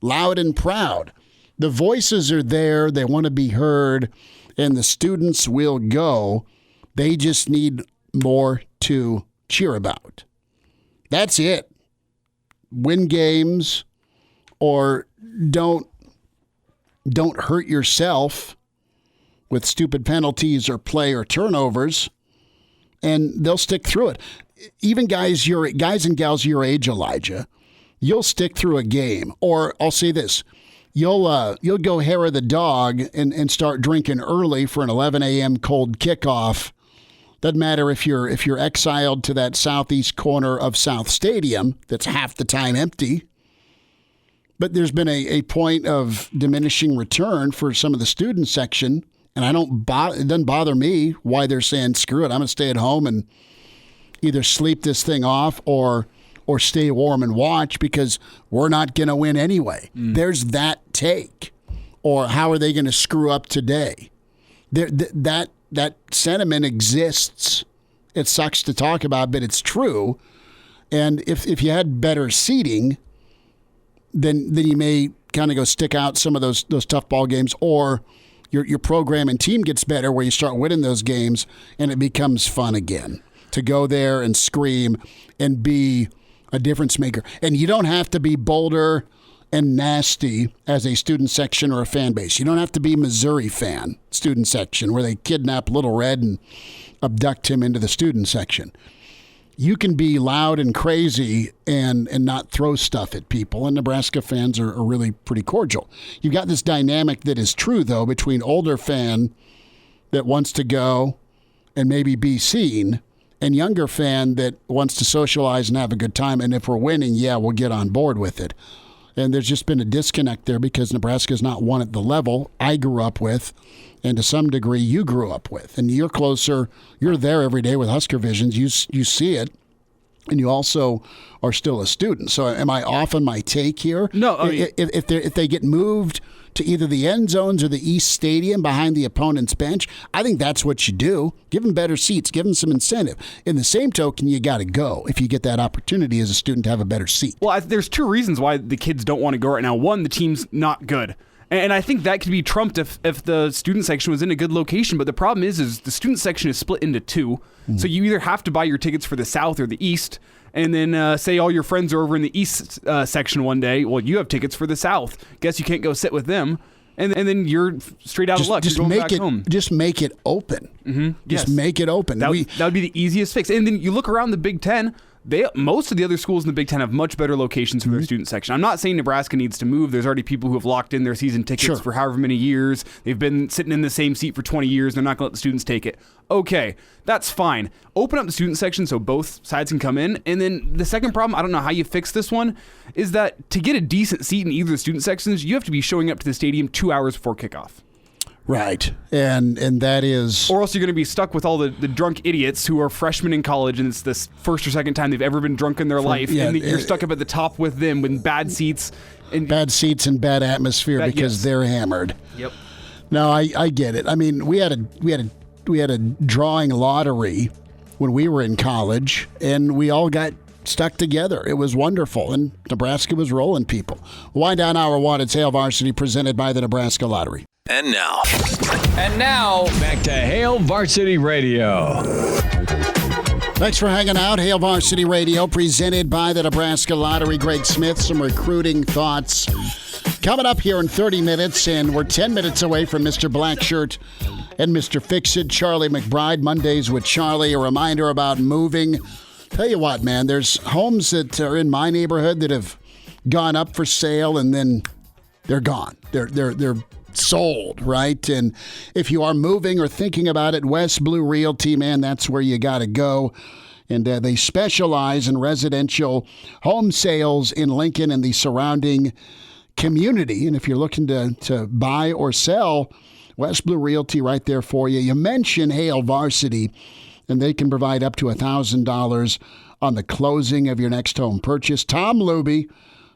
loud and proud. The voices are there. They want to be heard, and the students will go. They just need more to cheer about. That's it. Win games or don't hurt yourself with stupid penalties or play or turnovers, and they'll stick through it. even guys and gals your age, Elijah, you'll stick through a game. Or I'll say this. You'll go hair of the dog and start drinking early for an 11 a.m. cold kickoff. Doesn't matter if you're exiled to that southeast corner of South Stadium that's half the time empty. But there's been a point of diminishing return for some of the student section, and it doesn't bother me why they're saying, screw it, I'm going to stay at home and either sleep this thing off or stay warm and watch because we're not going to win anyway. There's that take. Or how are they going to screw up today? That sentiment exists. It sucks to talk about, but it's true. And if you had better seating, then you may kind of go stick out some of those tough ball games, or your program and team gets better where you start winning those games and it becomes fun again to go there and scream and be a difference maker. And you don't have to be Boulder and nasty as a student section or a fan base. You don't have to be Missouri fan student section where they kidnap Little Red and abduct him into the student section. You can be loud and crazy and not throw stuff at people, and Nebraska fans are really pretty cordial. You've got this dynamic that is true, though, between older fan that wants to go and maybe be seen and younger fan that wants to socialize and have a good time, and if we're winning, yeah, we'll get on board with it. And there's just been a disconnect there because Nebraska's not won at the level I grew up with, and to some degree you grew up with. And you're closer. You're there every day with Husker Visions. You see it, and you also are still a student. So am I off on my take here? No. I mean, if they get moved to either the end zones or the East Stadium behind the opponent's bench, I think that's what you do. Give them better seats. Give them some incentive. In the same token, you got to go if you get that opportunity as a student to have a better seat. Well, there's two reasons why the kids don't want to go right now. One, the team's not good. And I think that could be trumped if the student section was in a good location. But the problem is the student section is split into two. Mm-hmm. So you either have to buy your tickets for the South or the East. And then say all your friends are over in the East section one day. Well, you have tickets for the South. Guess you can't go sit with them. And then you're straight out of luck. You're going back home. Just make it open. Mm-hmm. Just make it open. That would be the easiest fix. And then you look around the Big Ten. Most of the other schools in the Big Ten have much better locations for their student section. I'm not saying Nebraska needs to move. There's already people who have locked in their season tickets for however many years. They've been sitting in the same seat for 20 years. They're not going to let the students take it. Okay, that's fine. Open up the student section so both sides can come in. And then the second problem, I don't know how you fix this one, is that to get a decent seat in either of the student sections, you have to be showing up to the stadium 2 hours before kickoff. Right. And that is... Or else you're going to be stuck with all the drunk idiots who are freshmen in college and it's the first or second time they've ever been drunk in their life. Yeah, and you're stuck up at the top with them with bad seats. And bad atmosphere because they're hammered. Yep. No, I get it. I mean, we had a drawing lottery when we were in college, and we all got stuck together. It was wonderful, and Nebraska was rolling people. Wind down hour one. It's Hail Varsity presented by the Nebraska Lottery. And now, back to Hail Varsity Radio. Thanks for hanging out. Hail Varsity Radio presented by the Nebraska Lottery. Greg Smith, some recruiting thoughts coming up here in 30 minutes, and we're 10 minutes away from Mr. Blackshirt and Mr. Fix-It, Charlie McBride. Mondays with Charlie, a reminder about moving. Tell you what, man, there's homes that are in my neighborhood that have gone up for sale, and then they're gone. They're sold, right? And if you are moving or thinking about it, West Blue Realty, man, that's where you got to go. And they specialize in residential home sales in Lincoln and the surrounding community. And if you're looking to buy or sell, West Blue Realty right there for you. You mention Hail Varsity, and they can provide up to $1,000 on the closing of your next home purchase. Tom Luby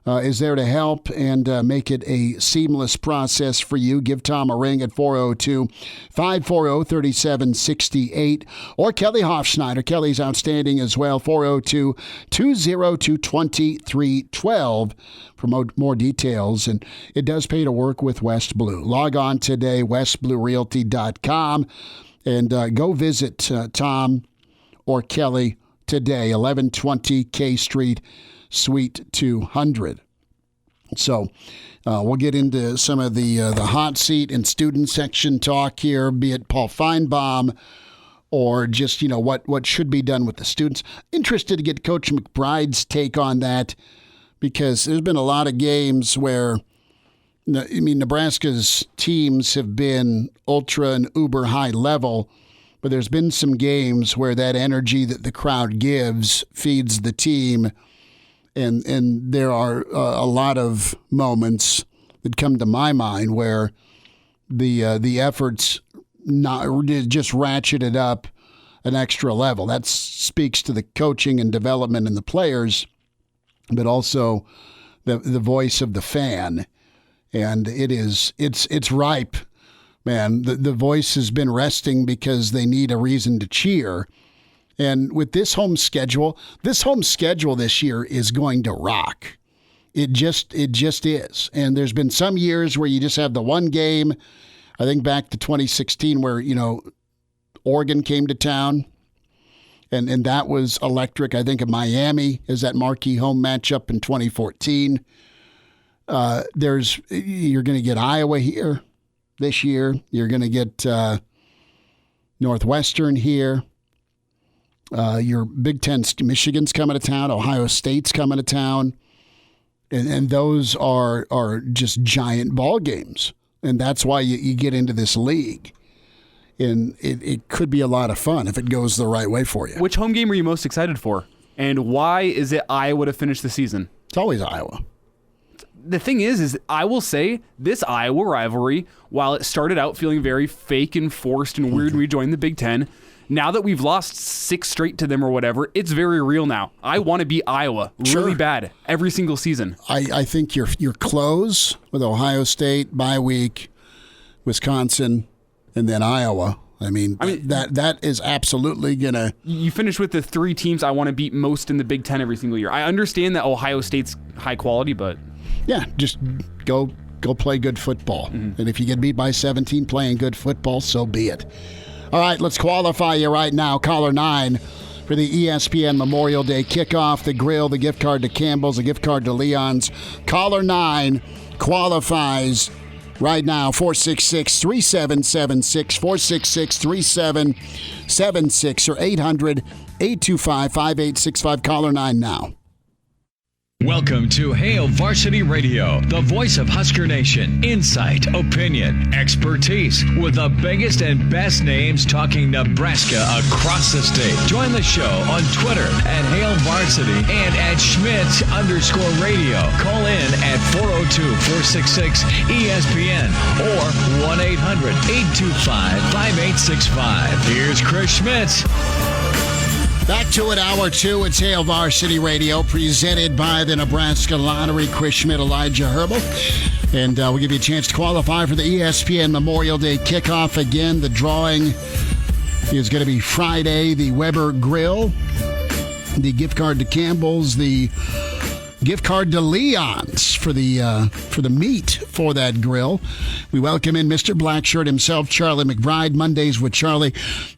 is there to help and make it a seamless process for you. Give Tom a ring at 402-540-3768. Or Kelly Hofschneider. Kelly's outstanding as well. 402-202-2312 for more details. And it does pay to work with West Blue. Log on today, westbluerealty.com, and go visit Tom or Kelly today, 1120 K Street, Suite 200. So we'll get into some of the hot seat and student section talk here, be it Paul Finebaum or just, what should be done with the students. Interested to get Coach McBride's take on that, because there's been a lot of games where, Nebraska's teams have been ultra and uber high level, but there's been some games where that energy that the crowd gives feeds the team. And there are a lot of moments that come to my mind where the efforts just ratcheted up an extra level. That speaks to the coaching and development in the players, but also the voice of the fan. And it's ripe, man. The voice has been resting because they need a reason to cheer. And with this home schedule this year is going to rock. It just is. And there's been some years where you just have the one game. I think back to 2016 where, Oregon came to town, and that was electric. I think of Miami as that marquee home matchup in 2014. You're going to get Iowa here this year. You're going to get Northwestern here. Your Big Ten, Michigan's coming to town. Ohio State's coming to town. And those are just giant ball games. And that's why you get into this league. And it could be a lot of fun if it goes the right way for you. Which home game are you most excited for? And why is it Iowa to finish the season? It's always Iowa. The thing is I will say this Iowa rivalry, while it started out feeling very fake and forced and weird when we joined the Big Ten, now that we've lost 6 straight to them or whatever, it's very real now. I want to beat Iowa really bad every single season. I think you're close with Ohio State, bye week, Wisconsin, and then Iowa. I mean that is absolutely going to... You finish with the 3 teams I want to beat most in the Big Ten every single year. I understand that Ohio State's high quality, but... Yeah, just go play good football. Mm-hmm. And if you get beat by 17 playing good football, so be it. All right, let's qualify you right now. Caller 9 for the ESPN Memorial Day kickoff, the grill, the gift card to Campbell's, the gift card to Leon's. Caller 9 qualifies right now, 466-3776, 466-3776, or 800-825-5865. Caller 9 now. Welcome to Hail Varsity Radio, the voice of Husker Nation. Insight, opinion, expertise, with the biggest and best names talking Nebraska across the state. Join the show on Twitter at Hail Varsity and at Schmidt_radio. Call in at 402-466-ESPN or 1-800-825-5865. Here's Chris Schmidt. Back to it, Hour 2. It's Hail Varsity Radio, presented by the Nebraska Lottery. Chris Schmidt, Elijah Herbel. And we'll give you a chance to qualify for the ESPN Memorial Day kickoff. Again, the drawing is going to be Friday. The Weber Grill, the gift card to Campbell's, the gift card to Leon's for the meat for that grill. We welcome in Mr. Blackshirt himself, Charlie McBride. Mondays with Charlie.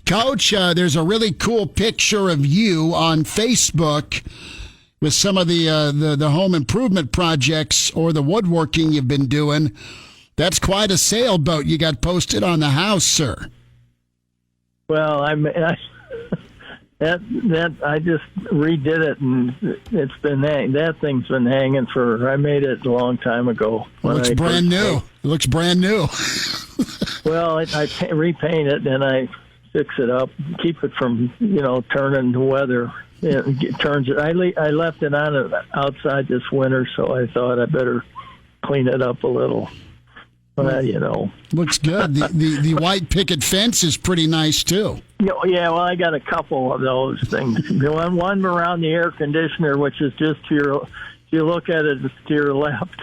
Coach, there's a really cool picture of you on Facebook with some of the home improvement projects or the woodworking you've been doing. That's quite a sailboat you got posted on the house, sir. Well, that I just redid it, and it's been that thing's been hanging I made it a long time ago. It looks brand new. It looks brand new. Well, I repaint it and I fix it up, keep it from turning to weather. It turns it. I left it on outside this winter, so I thought I better clean it up a little. Well, looks good. The white picket fence is pretty nice too. Yeah, well, I got a couple of those things. One around the air conditioner, which is just to your. If you look at it, it's to your left.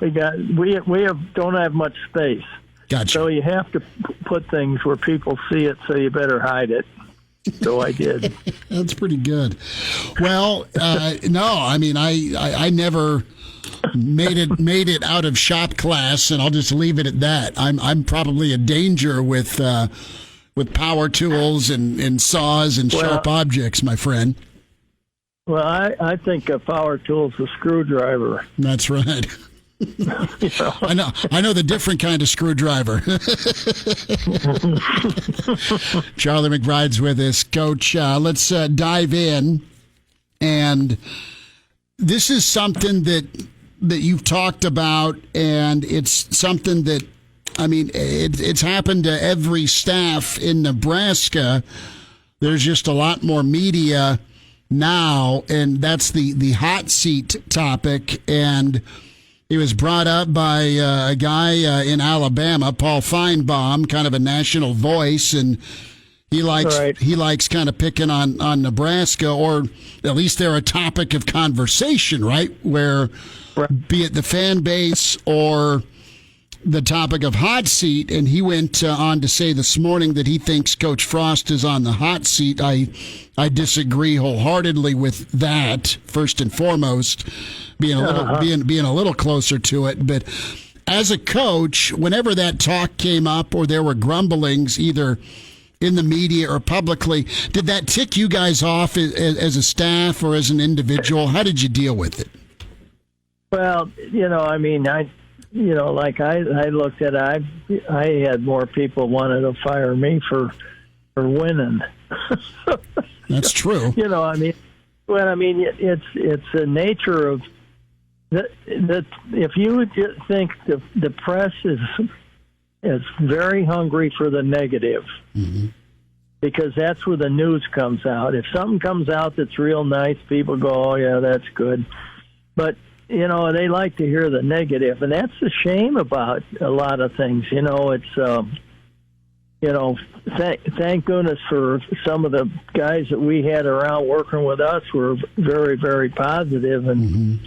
We don't have much space. Gotcha. So you have to put things where people see it. So you better hide it. So I did. That's pretty good. Well, no, I mean, I never made it out of shop class, and I'll just leave it at that. I'm probably a danger with power tools and saws and sharp objects, my friend. Well, I think a power tool is a screwdriver. That's right. I know the different kind of screwdriver. Charlie McBride's with us. Coach, let's dive in. And this is something that you've talked about, and it's something that, I mean, it's happened to every staff in Nebraska. There's just a lot more media now, and that's the hot seat topic. And it was brought up by a guy in Alabama, Paul Finebaum, kind of a national voice, and he likes kind of picking on Nebraska, or at least they're a topic of conversation, right? Where, be it the fan base or the topic of hot seat, and he went on to say this morning that he thinks Coach Frost is on the hot seat. I disagree wholeheartedly with that. First and foremost, being a little closer to it, but as a coach, whenever that talk came up or there were grumblings, either in the media or publicly, did that tick you guys off as a staff or as an individual? How did you deal with it? Well, I mean, I looked at it, I had more people wanted to fire me for winning. That's true. It's the nature of that. If you would think the press is very hungry for the negative, mm-hmm. because that's where the news comes out. If something comes out that's real nice, people go, "Oh yeah, that's good," but they like to hear the negative, and that's the shame about a lot of things. It's thank goodness for some of the guys that we had around working with us were very, very positive. And mm-hmm.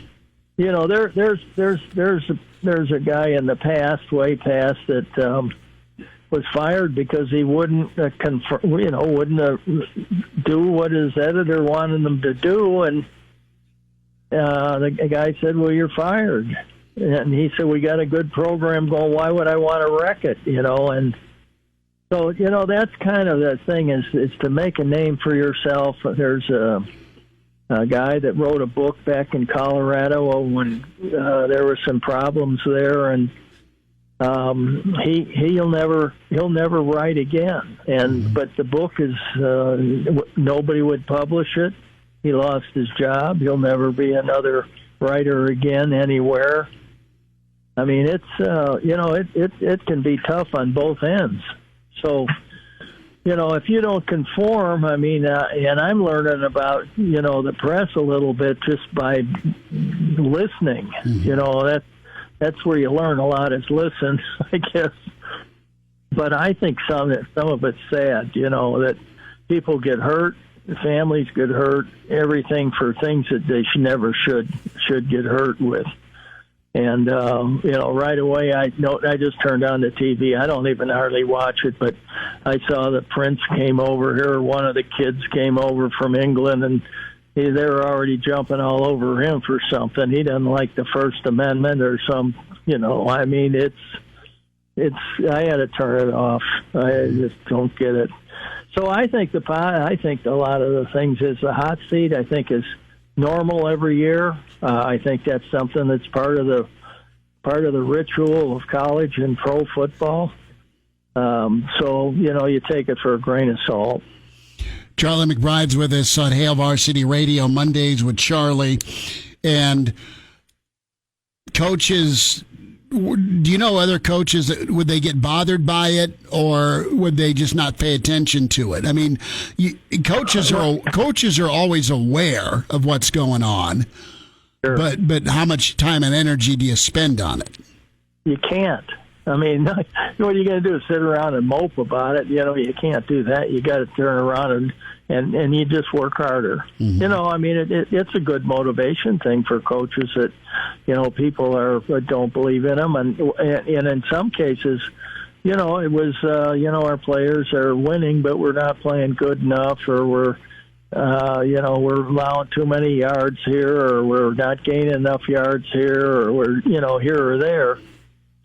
There's a guy in the past, way past, that was fired because he wouldn't wouldn't do what his editor wanted him to do, and the guy said, "Well, you're fired." And he said, "We got a good program going. Why would I want to wreck it?" And so, that's kind of the thing is to make a name for yourself. There's a guy that wrote a book back in Colorado when there were some problems there, and he'll never write again. And but the book is nobody would publish it. He lost his job. He'll never be another writer again anywhere. I mean, it's it can be tough on both ends. So, if you don't conform, I mean, and I'm learning about the press a little bit just by listening. Mm-hmm. That's where you learn a lot, is listen, I guess. But I think some of it's sad. That people get hurt. Families get hurt, everything for things that they never should get hurt with. And right away I just turned on the TV. I don't even hardly watch it, but I saw that Prince came over here. One of the kids came over from England, and they were already jumping all over him for something. He doesn't like the First Amendment or some. I mean, it's. I had to turn it off. I just don't get it. So I think a lot of the things is the hot seat. I think is normal every year. I think that's something that's part of the ritual of college and pro football. So you take it for a grain of salt. Charlie McBride's with us on Hail Varsity Radio Mondays with Charlie, and coaches. Do you know other coaches that would they get bothered by it, or would they just not pay attention to it? I mean, coaches are always aware of what's going on, sure. but how much time and energy do you spend on it? You can't. I mean, what are you going to do? Sit around and mope about it? You can't do that. You got to turn around and you just work harder. Mm-hmm. I mean, it's a good motivation thing for coaches that, people don't believe in them. And in some cases, it was, our players are winning, but we're not playing good enough, or we're allowing too many yards here, or we're not gaining enough yards here, or we're, here or there.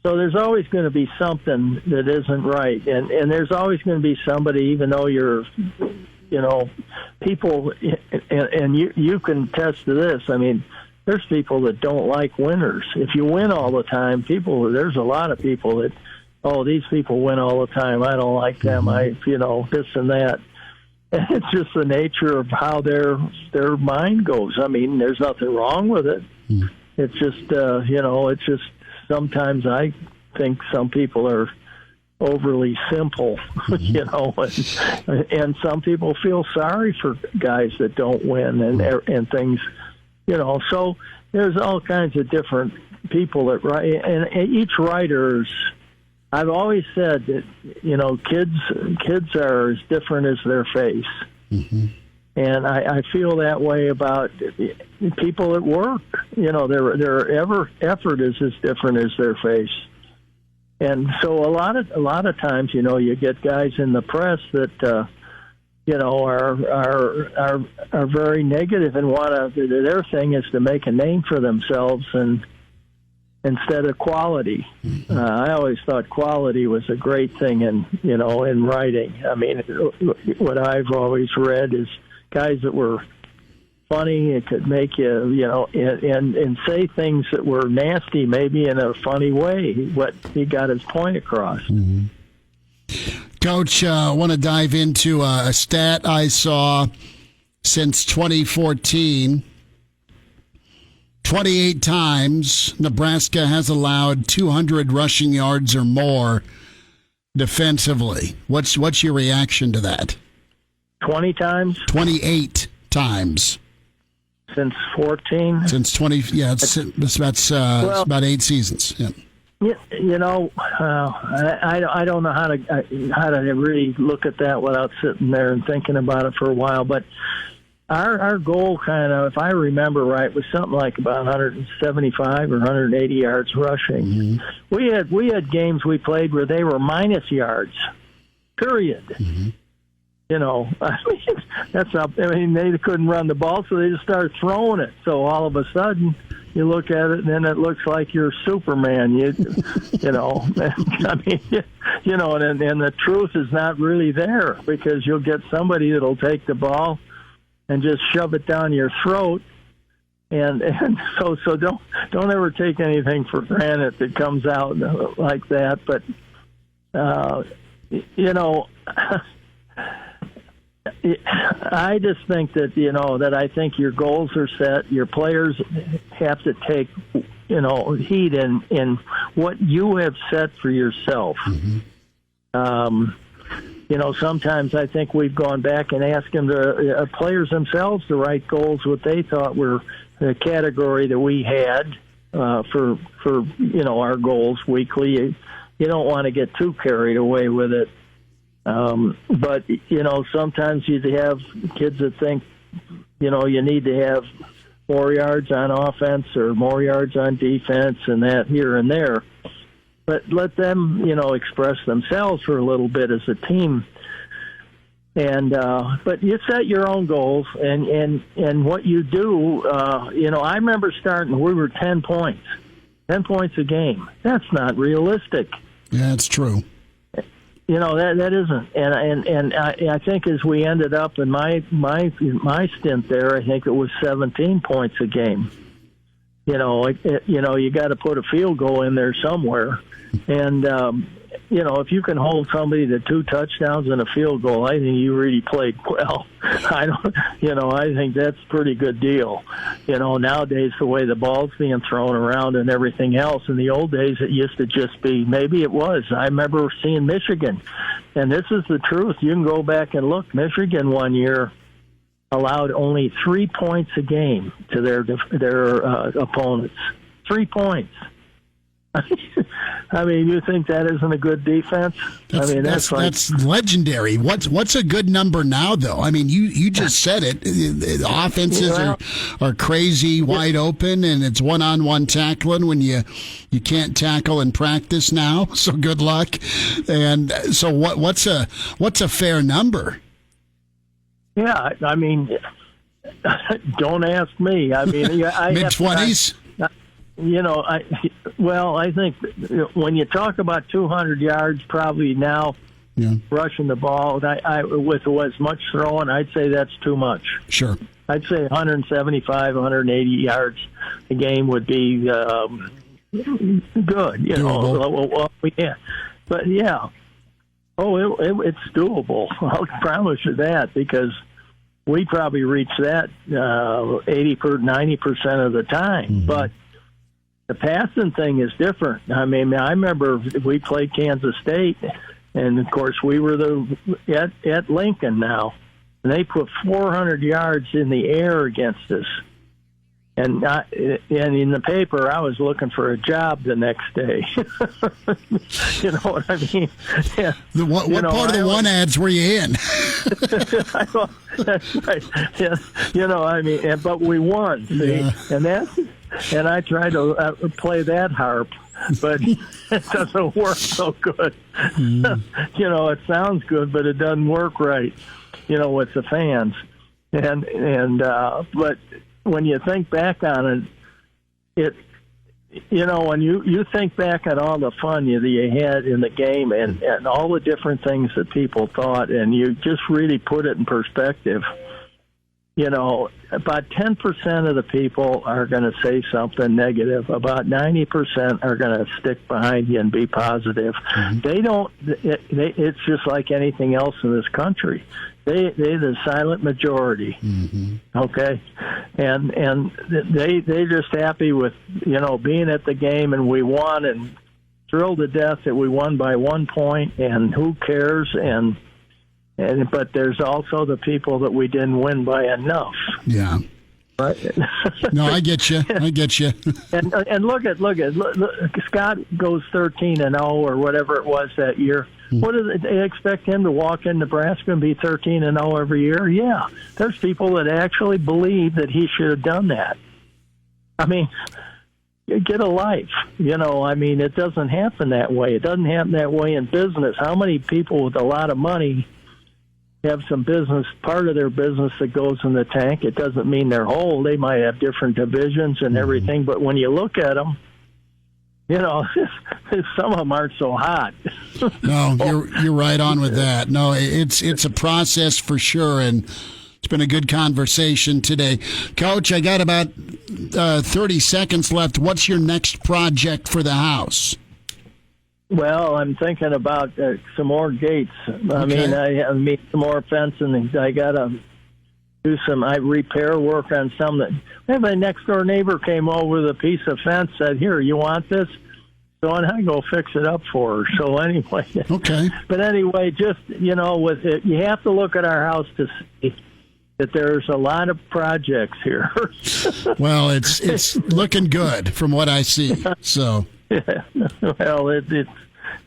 So there's always going to be something that isn't right. And there's always going to be somebody, even though you're, people, and you can attest to this. I mean, there's people that don't like winners. If you win all the time, there's a lot of people that, oh, these people win all the time. I don't like them. This and that. And it's just the nature of how their mind goes. I mean, there's nothing wrong with it. It's just, it's just sometimes I think some people are overly simple, and some people feel sorry for guys that don't win and things, so there's all kinds of different people that write, and each writer's, I've always said that, kids are as different as their face. And I feel that way about people at work. Their effort is as different as their face. And so a lot of times, you get guys in the press that, are very negative and their thing is to make a name for themselves and instead of quality. I always thought quality was a great thing in writing. I mean, what I've always read is guys that were funny. It could make you, and say things that were nasty, maybe in a funny way, but he got his point across. Coach, I want to dive into a stat I saw since 2014. 28 times Nebraska has allowed 200 rushing yards or more defensively. What's your reaction to that? 20 times? 28 times. Since 14? Since 20, yeah, that's about 8 seasons. Yeah. I don't know how to really look at that without sitting there and thinking about it for a while, but our goal kind of, if I remember right, was something like about 175 or 180 yards rushing. We had games we played where they were minus yards, period. They couldn't run the ball, so they just started throwing it. So all of a sudden, you look at it, and then it looks like you're Superman. And the truth is not really there, because you'll get somebody that'll take the ball and just shove it down your throat, and so don't ever take anything for granted that comes out like that. But I just think that that I think your goals are set. Your players have to take heed in what you have set for yourself. Sometimes I think we've gone back and asked them players themselves to write goals what they thought were the category that we had for our goals weekly. You don't want to get too carried away with it. But sometimes you have kids that think, you need to have more yards on offense or more yards on defense and that here and there. But let them, express themselves for a little bit as a team. And but you set your own goals, and what you do. I remember starting. We were 10 points a game. That's not realistic. Yeah, that's true. That isn't. And I think as we ended up in my stint there, I think it was 17 points a game. You got to put a field goal in there somewhere. And, if you can hold somebody to 2 touchdowns and a field goal, I think you really played well. I think that's a pretty good deal. Nowadays, the way the ball's being thrown around and everything else, in the old days, it used to just be, maybe it was. I remember seeing Michigan, and this is the truth. You can go back and look. Michigan one year allowed only 3 points a game to their opponents. 3 points. I mean, you think that isn't a good defense? That's legendary. What's a good number now, though? I mean, you just said it. The offenses are crazy, wide open, and it's one-on-one tackling when you can't tackle in practice now. So good luck. And so what's a fair number? Yeah, I mean, don't ask me. I mean, mid-20s. I think when you talk about 200 yards, probably now rushing the ball, with as much throwing, I'd say that's too much. Sure. I'd say 175, 180 yards a game would be good. Well, yeah, but yeah. Oh, it's doable. I'll promise you that, because we probably reach that 90% of the time. Mm-hmm. But the passing thing is different. I mean, I remember we played Kansas State, and of course we were at Lincoln now, and they put 400 yards in the air against us. And in the paper, I was looking for a job the next day. You know what I mean? Yeah. What part of the one ads were you in? That's right. Yeah. You know, I mean, but we won. Yeah. And I tried to play that harp, but it doesn't work so good. You know, it sounds good, but it doesn't work right, you know, with the fans. But when you think back on it, you know, when you think back on all the fun you had in the game and all the different things that people thought, and you just really put it in perspective, you know, about 10% of the people are going to say something negative. About 90% are going to stick behind you and be positive. Mm-hmm. It's just like anything else in this country. They're the silent majority, mm-hmm. Okay, and they're just happy with, you know, being at the game, and we won, and thrilled to death that we won by 1 point, and who cares? But there's also the people that we didn't win by enough. Yeah. Right. No, I get you. And look, Scott goes 13-0 or whatever it was that year. What do they expect him to walk in Nebraska and be 13-0 every year? Yeah, there's people that actually believe that he should have done that. I mean, get a life. You know, I mean, it doesn't happen that way. It doesn't happen that way in business. How many people with a lot of money have some business, part of their business that goes in the tank? It doesn't mean they're whole. They might have different divisions and everything, but when you look at them, you know, some of them aren't so hot. No, you're right on with that. No, it's a process for sure, and it's been a good conversation today. Coach, I got about 30 seconds left. What's your next project for the house? Well, I'm thinking about some more gates. I mean, I need some more fencing. I got to do some repair work on some that. My next door neighbor came over with a piece of fence, said, "Here, you want this?" So I go fix it up for her. So anyway, okay. But anyway, just, you know, with it, you have to look at our house to see that there's a lot of projects here. Well, it's looking good from what I see. So. Yeah. Well,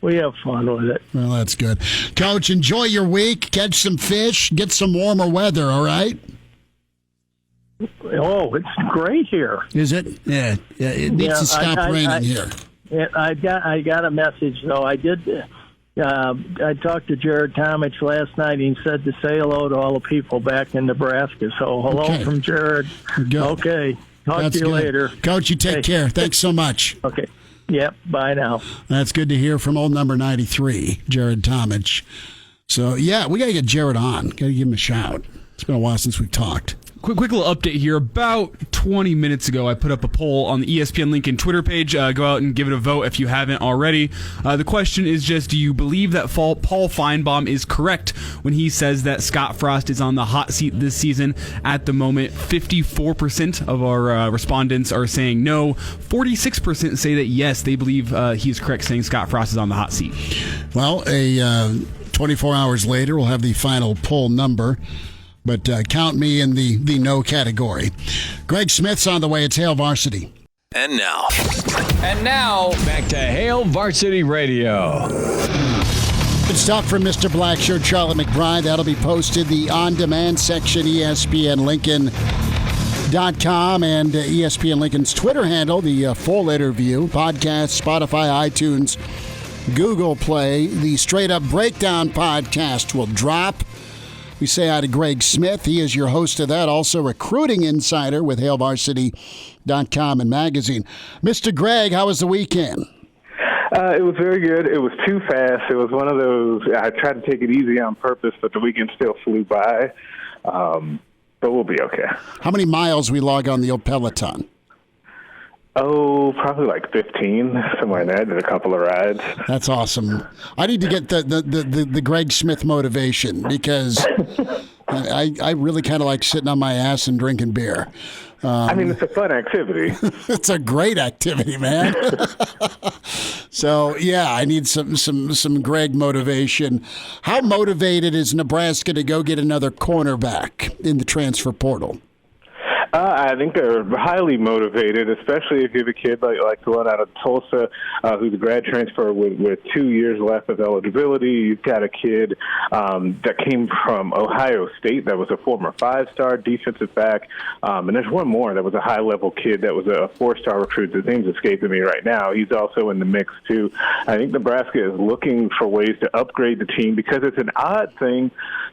we have fun with it. Well, that's good. Coach, enjoy your week. Catch some fish. Get some warmer weather, all right? Oh, it's great here. Is it? Yeah. It needs to stop raining here. I got a message, though. I did. I talked to Jared Tomich last night. He said to say hello to all the people back in Nebraska. So hello from Jared. Good. Okay. Talk to you later. Coach, you take care. Thanks so much. Okay. Yep, bye now. That's good to hear from old number 93, Jared Tomich. So, yeah, we got to get Jared on. Got to give him a shout. It's been a while since we've talked. Quick little update here. About 20 minutes ago, I put up a poll on the ESPN Lincoln Twitter page. Go out and give it a vote if you haven't already. The question is just, do you believe that Paul Finebaum is correct when he says that Scott Frost is on the hot seat this season? At the moment, 54% of our respondents are saying no. 46% say that yes, they believe he's correct, saying Scott Frost is on the hot seat. Well, 24 hours later, we'll have the final poll number. But count me in the no category. Greg Smith's on the way. It's Hail Varsity. And now, back to Hail Varsity Radio. Good stuff from Mr. Blackshirt, Charlie McBride. That'll be posted the on-demand section, ESPNLincoln.com, and ESPN Lincoln's Twitter handle, the full interview, podcast, Spotify, iTunes, Google Play. The Straight Up Breakdown podcast will drop. We say hi to Greg Smith. He is your host of that. Also, recruiting insider with HailVarsity.com and magazine. Mr. Greg, how was the weekend? It was very good. It was too fast. It was one of those, I tried to take it easy on purpose, but the weekend still flew by. But but we'll be okay. How many miles we log on the old Peloton? Oh, probably like 15, somewhere in there. Did a couple of rides. That's awesome. I need to get the Greg Smith motivation because I really kind of like sitting on my ass and drinking beer. I mean, it's a fun activity. It's a great activity, man. So, yeah, I need some Greg motivation. How motivated is Nebraska to go get another cornerback in the transfer portal? I think they're highly motivated, especially if you have a kid like the one out of Tulsa who's a grad transfer with 2 years left of eligibility. You've got a kid that came from Ohio State that was a former 5-star defensive back. And there's one more that was a high-level kid that was a 4-star recruit. His name's escaping me right now. He's also in the mix, too. I think Nebraska is looking for ways to upgrade the team because it's an odd thing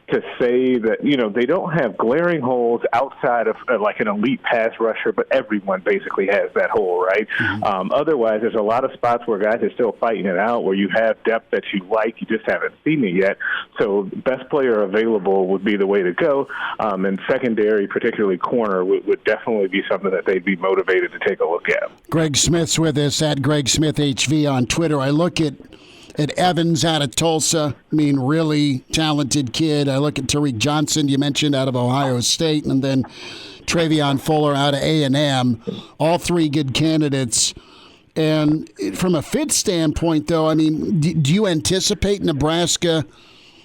to say that, they don't have glaring holes outside of like an elite pass rusher, but everyone basically has that hole, right? Mm-hmm. Otherwise, there's a lot of spots where guys are still fighting it out, where you have depth that you like, you just haven't seen it yet. So best player available would be the way to go. And secondary, particularly corner, would definitely be something that they'd be motivated to take a look at. Greg Smith's with us at Greg Smith HV on Twitter. I look at Evans out of Tulsa, really talented kid. I look at Tariq Johnson, you mentioned, out of Ohio State, and then Travion Fuller out of A&M. All three good candidates. And from a fit standpoint, though, do you anticipate Nebraska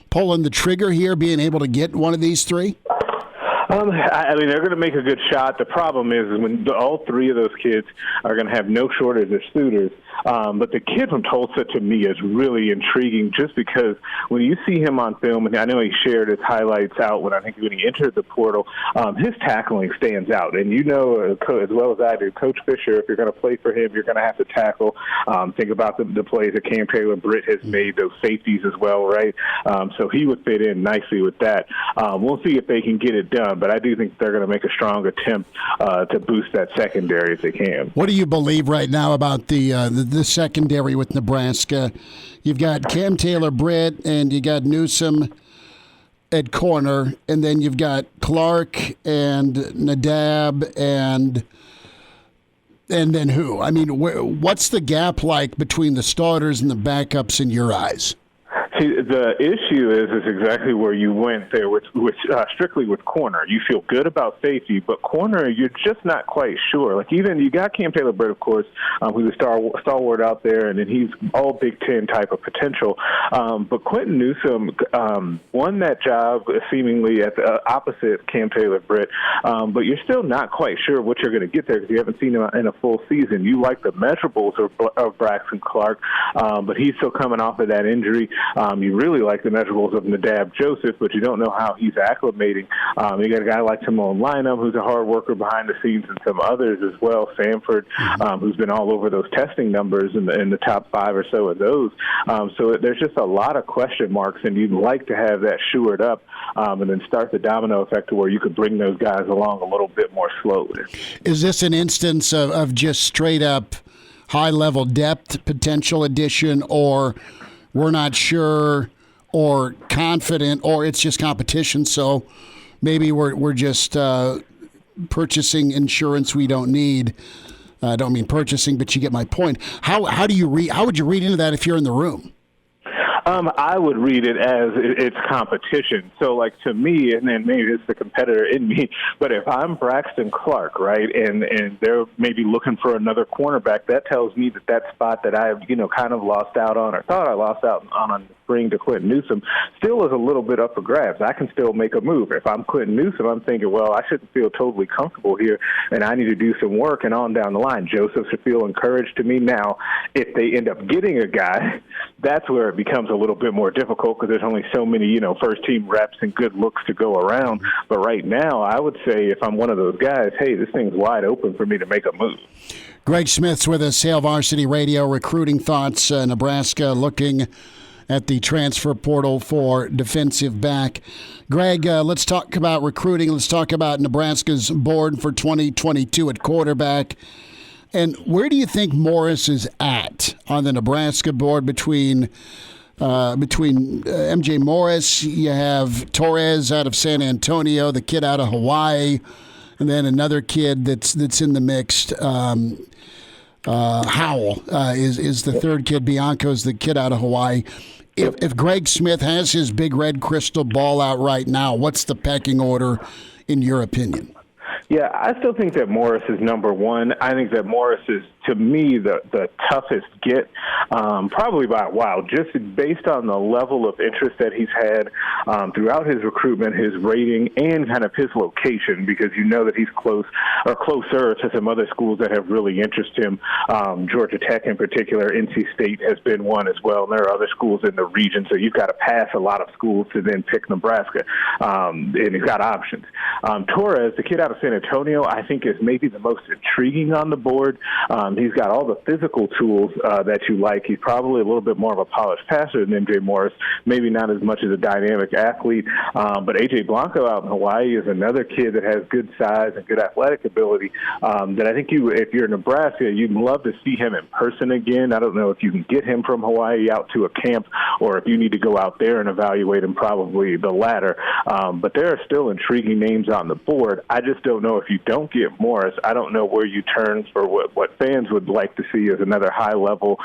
pulling the trigger here, being able to get one of these three? They're going to make a good shot. The problem is when all three of those kids are going to have no shortage of suitors. But the kid from Tulsa, to me, is really intriguing just because when you see him on film, and I know he shared his highlights out when he entered the portal, his tackling stands out. And as well as I do, Coach Fisher, if you're going to play for him, you're going to have to tackle. Think about the plays that Cam Taylor-Britt has made, those safeties as well, right? So he would fit in nicely with that. We'll see if they can get it done, but I do think they're going to make a strong attempt to boost that secondary if they can. What do you believe right now about the secondary with Nebraska? You've got Cam Taylor-Britt and you got Newsome at corner, and then you've got Clark and Nadab and then who? What's the gap like between the starters and the backups in your eyes? See, the issue is exactly where you went there, with strictly with corner. You feel good about safety, but corner, you're just not quite sure. Like, even you got Cam Taylor-Britt, of course, who's a stalwart out there, and then he's all Big Ten type of potential. But Quentin Newsome won that job seemingly at the opposite Cam Taylor-Britt, but you're still not quite sure what you're going to get there because you haven't seen him in a full season. You like the measurables of Braxton Clark, but he's still coming off of that injury. You really like the measurables of Nadab Joseph, but you don't know how he's acclimating. You got a guy like Timon Lynham, who's a hard worker behind the scenes, and some others as well. Sanford, who's been all over those testing numbers in the top 5 or so of those. So there's just a lot of question marks, and you'd like to have that shored up and then start the domino effect to where you could bring those guys along a little bit more slowly. Is this an instance of just straight up high-level depth potential addition, or we're not sure or confident, or it's just competition, so maybe we're just purchasing insurance we don't need? I don't mean purchasing, but you get my point. How would you read into that if you're in the room? I would read it as it's competition. So, like, to me, and then maybe it's the competitor in me, but if I'm Braxton Clark, right, and they're maybe looking for another cornerback, that tells me that spot that I've, kind of lost out on, or thought I lost out on the spring to Quentin Newsome, still is a little bit up for grabs. I can still make a move. If I'm Quentin Newsome, I'm thinking, well, I shouldn't feel totally comfortable here, and I need to do some work, and on down the line. Joseph should feel encouraged to me now. If they end up getting a guy, that's where it becomes a little bit more difficult because there's only so many, first-team reps and good looks to go around. But right now, I would say if I'm one of those guys, hey, this thing's wide open for me to make a move. Greg Smith's with us, Hail Varsity Radio, Recruiting Thoughts. Nebraska looking at the transfer portal for defensive back. Greg, let's talk about recruiting. Let's talk about Nebraska's board for 2022 at quarterback. And where do you think Morris is at on the Nebraska board between between M.J. Morris, you have Torres out of San Antonio, the kid out of Hawaii, and then another kid that's in the mixed. Howell is the third kid. Bianco's the kid out of Hawaii. If Greg Smith has his big red crystal ball out right now, what's the pecking order in your opinion? Yeah, I still think that Morris is number one. I think that Morris is, to me, the toughest get, probably by a while, just based on the level of interest that he's had throughout his recruitment, his rating, and kind of his location, because you know that he's close or closer to some other schools that have really interested him. Georgia Tech in particular, NC State has been one as well, and there are other schools in the region, so you've got to pass a lot of schools to then pick Nebraska, and he's got options. Torres, the kid out of San Antonio, I think is maybe the most intriguing on the board. He's got all the physical tools that you like. He's probably a little bit more of a polished passer than M.J. Morris, maybe not as much as a dynamic athlete. But A.J. Blanco out in Hawaii is another kid that has good size and good athletic ability that I think if you're in Nebraska, you'd love to see him in person again. I don't know if you can get him from Hawaii out to a camp or if you need to go out there and evaluate him, probably the latter. But there are still intriguing names on the board. I just don't know if you don't get Morris, I don't know where you turn for what fans would like to see as another high-level,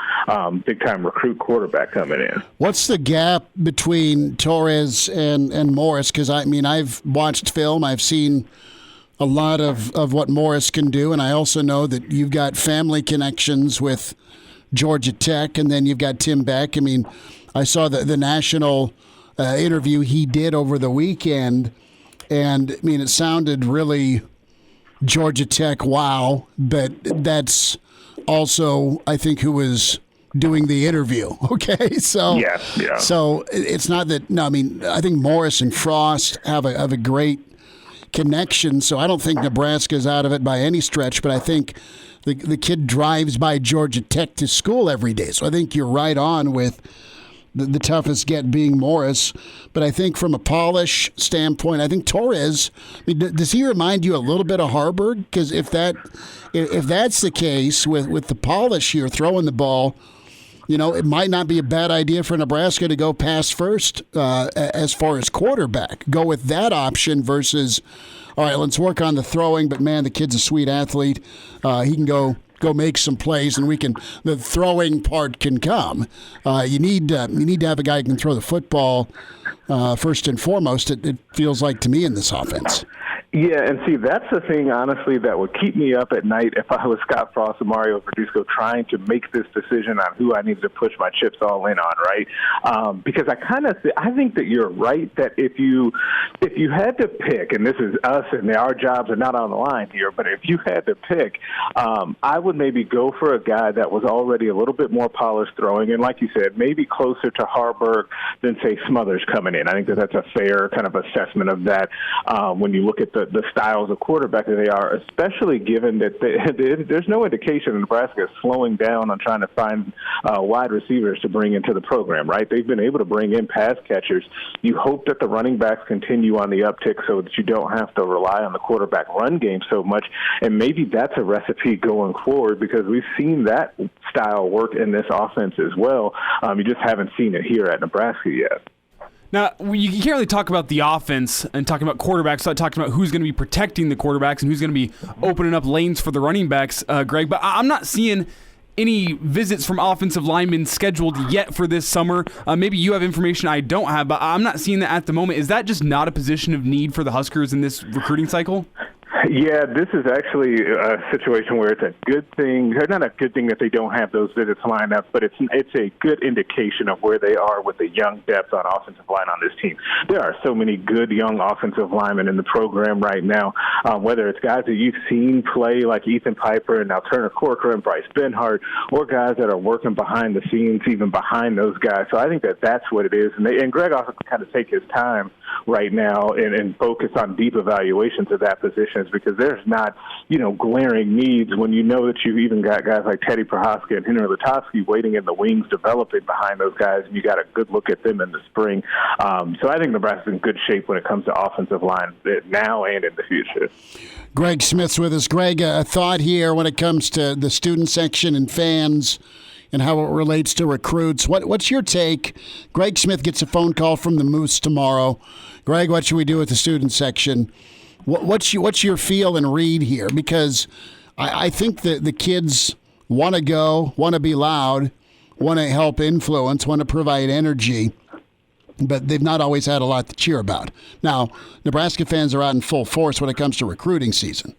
big-time recruit quarterback coming in. What's the gap between Torres and Morris? Because, I've watched film. I've seen a lot of what Morris can do, and I also know that you've got family connections with Georgia Tech, and then you've got Tim Beck. I saw the national interview he did over the weekend, and, it sounded really Georgia Tech wow, but that's also, I think, who was doing the interview. Okay, so yeah. So it's not that. No, I think Morris and Frost have a great connection. So I don't think Nebraska's out of it by any stretch. But I think the kid drives by Georgia Tech to school every day. So I think you're right on with the toughest get being Morris. But I think from a polish standpoint, I think Torres, does he remind you a little bit of Harburg? Because if that's the case with the polish here, throwing the ball, it might not be a bad idea for Nebraska to go pass first as far as quarterback. Go with that option versus, all right, let's work on the throwing, but, man, the kid's a sweet athlete. He can go make some plays, and the throwing part can come. You need to have a guy who can throw the football first and foremost, it feels like to me in this offense. Yeah, and see, that's the thing, honestly, that would keep me up at night if I was Scott Frost and Mario Verduzco trying to make this decision on who I needed to push my chips all in on, right? Because I think that you're right that if you had to pick, and this is us and our jobs are not on the line here, but if you had to pick, I would maybe go for a guy that was already a little bit more polished throwing, and like you said, maybe closer to Harburg than, say, Smothers coming in. I think that's a fair kind of assessment of that when you look at the styles of quarterback that they are, especially given that there's no indication that Nebraska is slowing down on trying to find wide receivers to bring into the program, right? They've been able to bring in pass catchers. You hope that the running backs continue on the uptick so that you don't have to rely on the quarterback run game so much, and maybe that's a recipe going forward because we've seen that style work in this offense as well. You just haven't seen it here at Nebraska yet. Now, you can't really talk about the offense and talking about quarterbacks without talking about who's going to be protecting the quarterbacks and who's going to be opening up lanes for the running backs, Greg. But I'm not seeing any visits from offensive linemen scheduled yet for this summer. Maybe you have information I don't have, but I'm not seeing that at the moment. Is that just not a position of need for the Huskers in this recruiting cycle? Yeah, this is actually a situation where it's a good thing. Not a good thing that they don't have those visits lined up, but it's a good indication of where they are with the young depth on offensive line on this team. There are so many good young offensive linemen in the program right now, whether it's guys that you've seen play like Ethan Piper and now Turner Corcoran and Bryce Benhart, or guys that are working behind the scenes, even behind those guys. So I think that that's what it is. And Greg also can kind of take his time right now and focus on deep evaluations of that position because there's not, glaring needs when you know that you've even got guys like Teddy Prohaska and Henry Lutovsky waiting in the wings, developing behind those guys, and you got a good look at them in the spring. So I think Nebraska's in good shape when it comes to offensive line now and in the future. Greg Smith's with us. Greg, a thought here when it comes to the student section and fans and how it relates to recruits. What's your take? Greg Smith gets a phone call from the Moose tomorrow. Greg, what should we do with the student section? What's your feel and read here? Because I think that the kids want to go, want to be loud, want to help influence, want to provide energy, but they've not always had a lot to cheer about. Now, Nebraska fans are out in full force when it comes to recruiting season.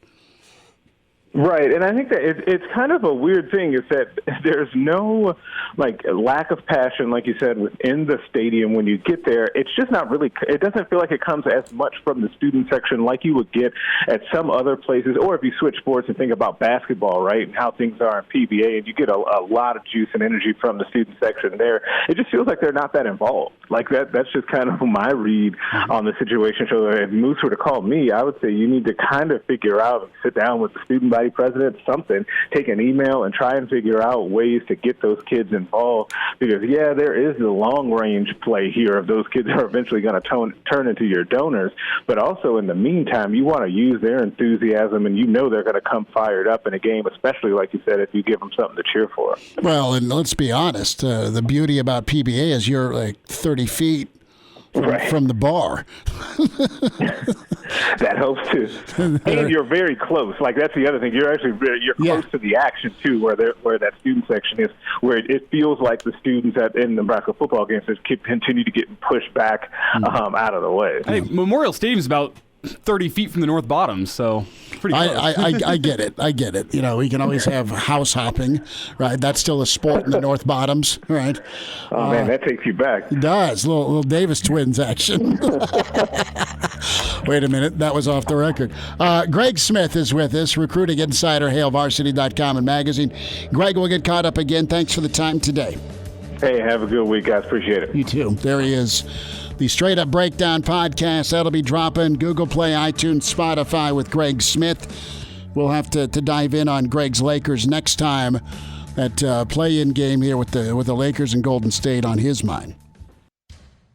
Right, and I think that it's kind of a weird thing is that there's no, lack of passion, like you said, within the stadium when you get there. It's just not really, it doesn't feel like it comes as much from the student section like you would get at some other places, or if you switch sports and think about basketball, right, and how things are in PBA, and you get a lot of juice and energy from the student section there. It just feels like they're not that involved. That's just kind of my read on the situation. So if Moose were to call me, I would say you need to kind of figure out and sit down with the student body president, take an email and try and figure out ways to get those kids involved, because there is the long range play here of those kids are eventually going to turn into your donors, but also in the meantime you want to use their enthusiasm, and they're going to come fired up in a game, especially like you said, if you give them something to cheer for. Well, and let's be honest, the beauty about PBA is you're like 30 feet from the bar. That helps too, and you're very close. That's the other thing. You're close to the action too, where that student section is, where it feels like the students in Nebraska football games just continue to get pushed back out of the way. Hey, Memorial Stadium is about 30 feet from the North Bottom, so pretty close. I get it. We can always have house hopping, right? That's still a sport in the North Bottoms, right? Oh, man, that takes you back. It does. Little Davis twins action. Wait a minute. That was off the record. Greg Smith is with us, recruiting insider, HailVarsity.com and magazine. Greg, we'll get caught up again. Thanks for the time today. Hey, have a good week, guys. Appreciate it. You too. There he is. The Straight Up Breakdown podcast, that'll be dropping Google Play, iTunes, Spotify with Greg Smith. We'll have to dive in on Greg's Lakers next time. That play-in game here with the Lakers and Golden State on his mind.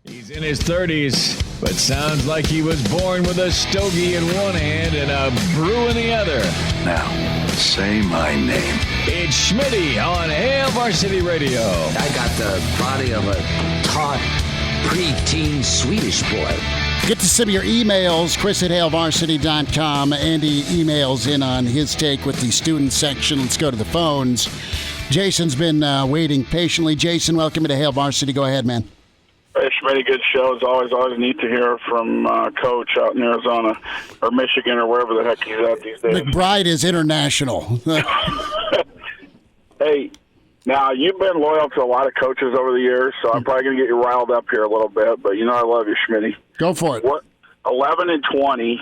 He's in his 30s, but sounds like he was born with a stogie in one hand and a brew in the other. Now, say my name. It's Schmitty on Hail Varsity Radio. I got the body of a taut preteen Swedish boy. Get to some of your emails, Chris at HailVarsity.com. Andy emails in on his take with the student section. Let's go to the phones. Jason's been waiting patiently. Jason, welcome to Hail Varsity. Go ahead, man. Hey, Schmitty, good show. It's always neat to hear from Coach out in Arizona or Michigan or wherever the heck he's at these days. McBride is international. Hey, now you've been loyal to a lot of coaches over the years, so I'm probably going to get you riled up here a little bit, but I love you, Schmitty. Go for it. 11-20.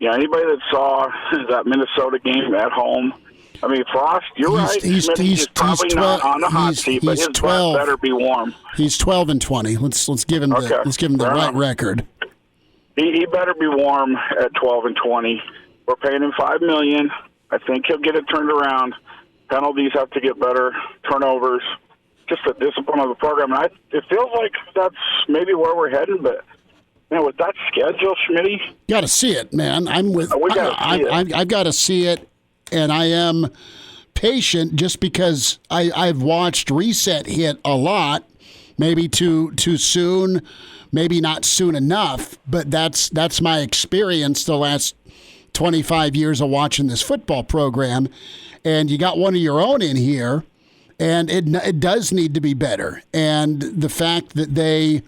Anybody that saw that Minnesota game at home, I mean, Frost, you're right. He's probably not on the hot seat, but his butt better be warm. He's 12-20. Let's give him the right record. He better be warm at 12-20. We're paying him $5 million. I think he'll get it turned around. Penalties have to get better. Turnovers, just the discipline of the program. And it feels like that's maybe where we're heading, but. Man, with that schedule, Schmitty, got to see it, man. I've got to see it, and I am patient just because I've watched Reset hit a lot, maybe too soon, maybe not soon enough. But that's my experience the last 25 years of watching this football program, and you got one of your own in here, and it does need to be better. And the fact that they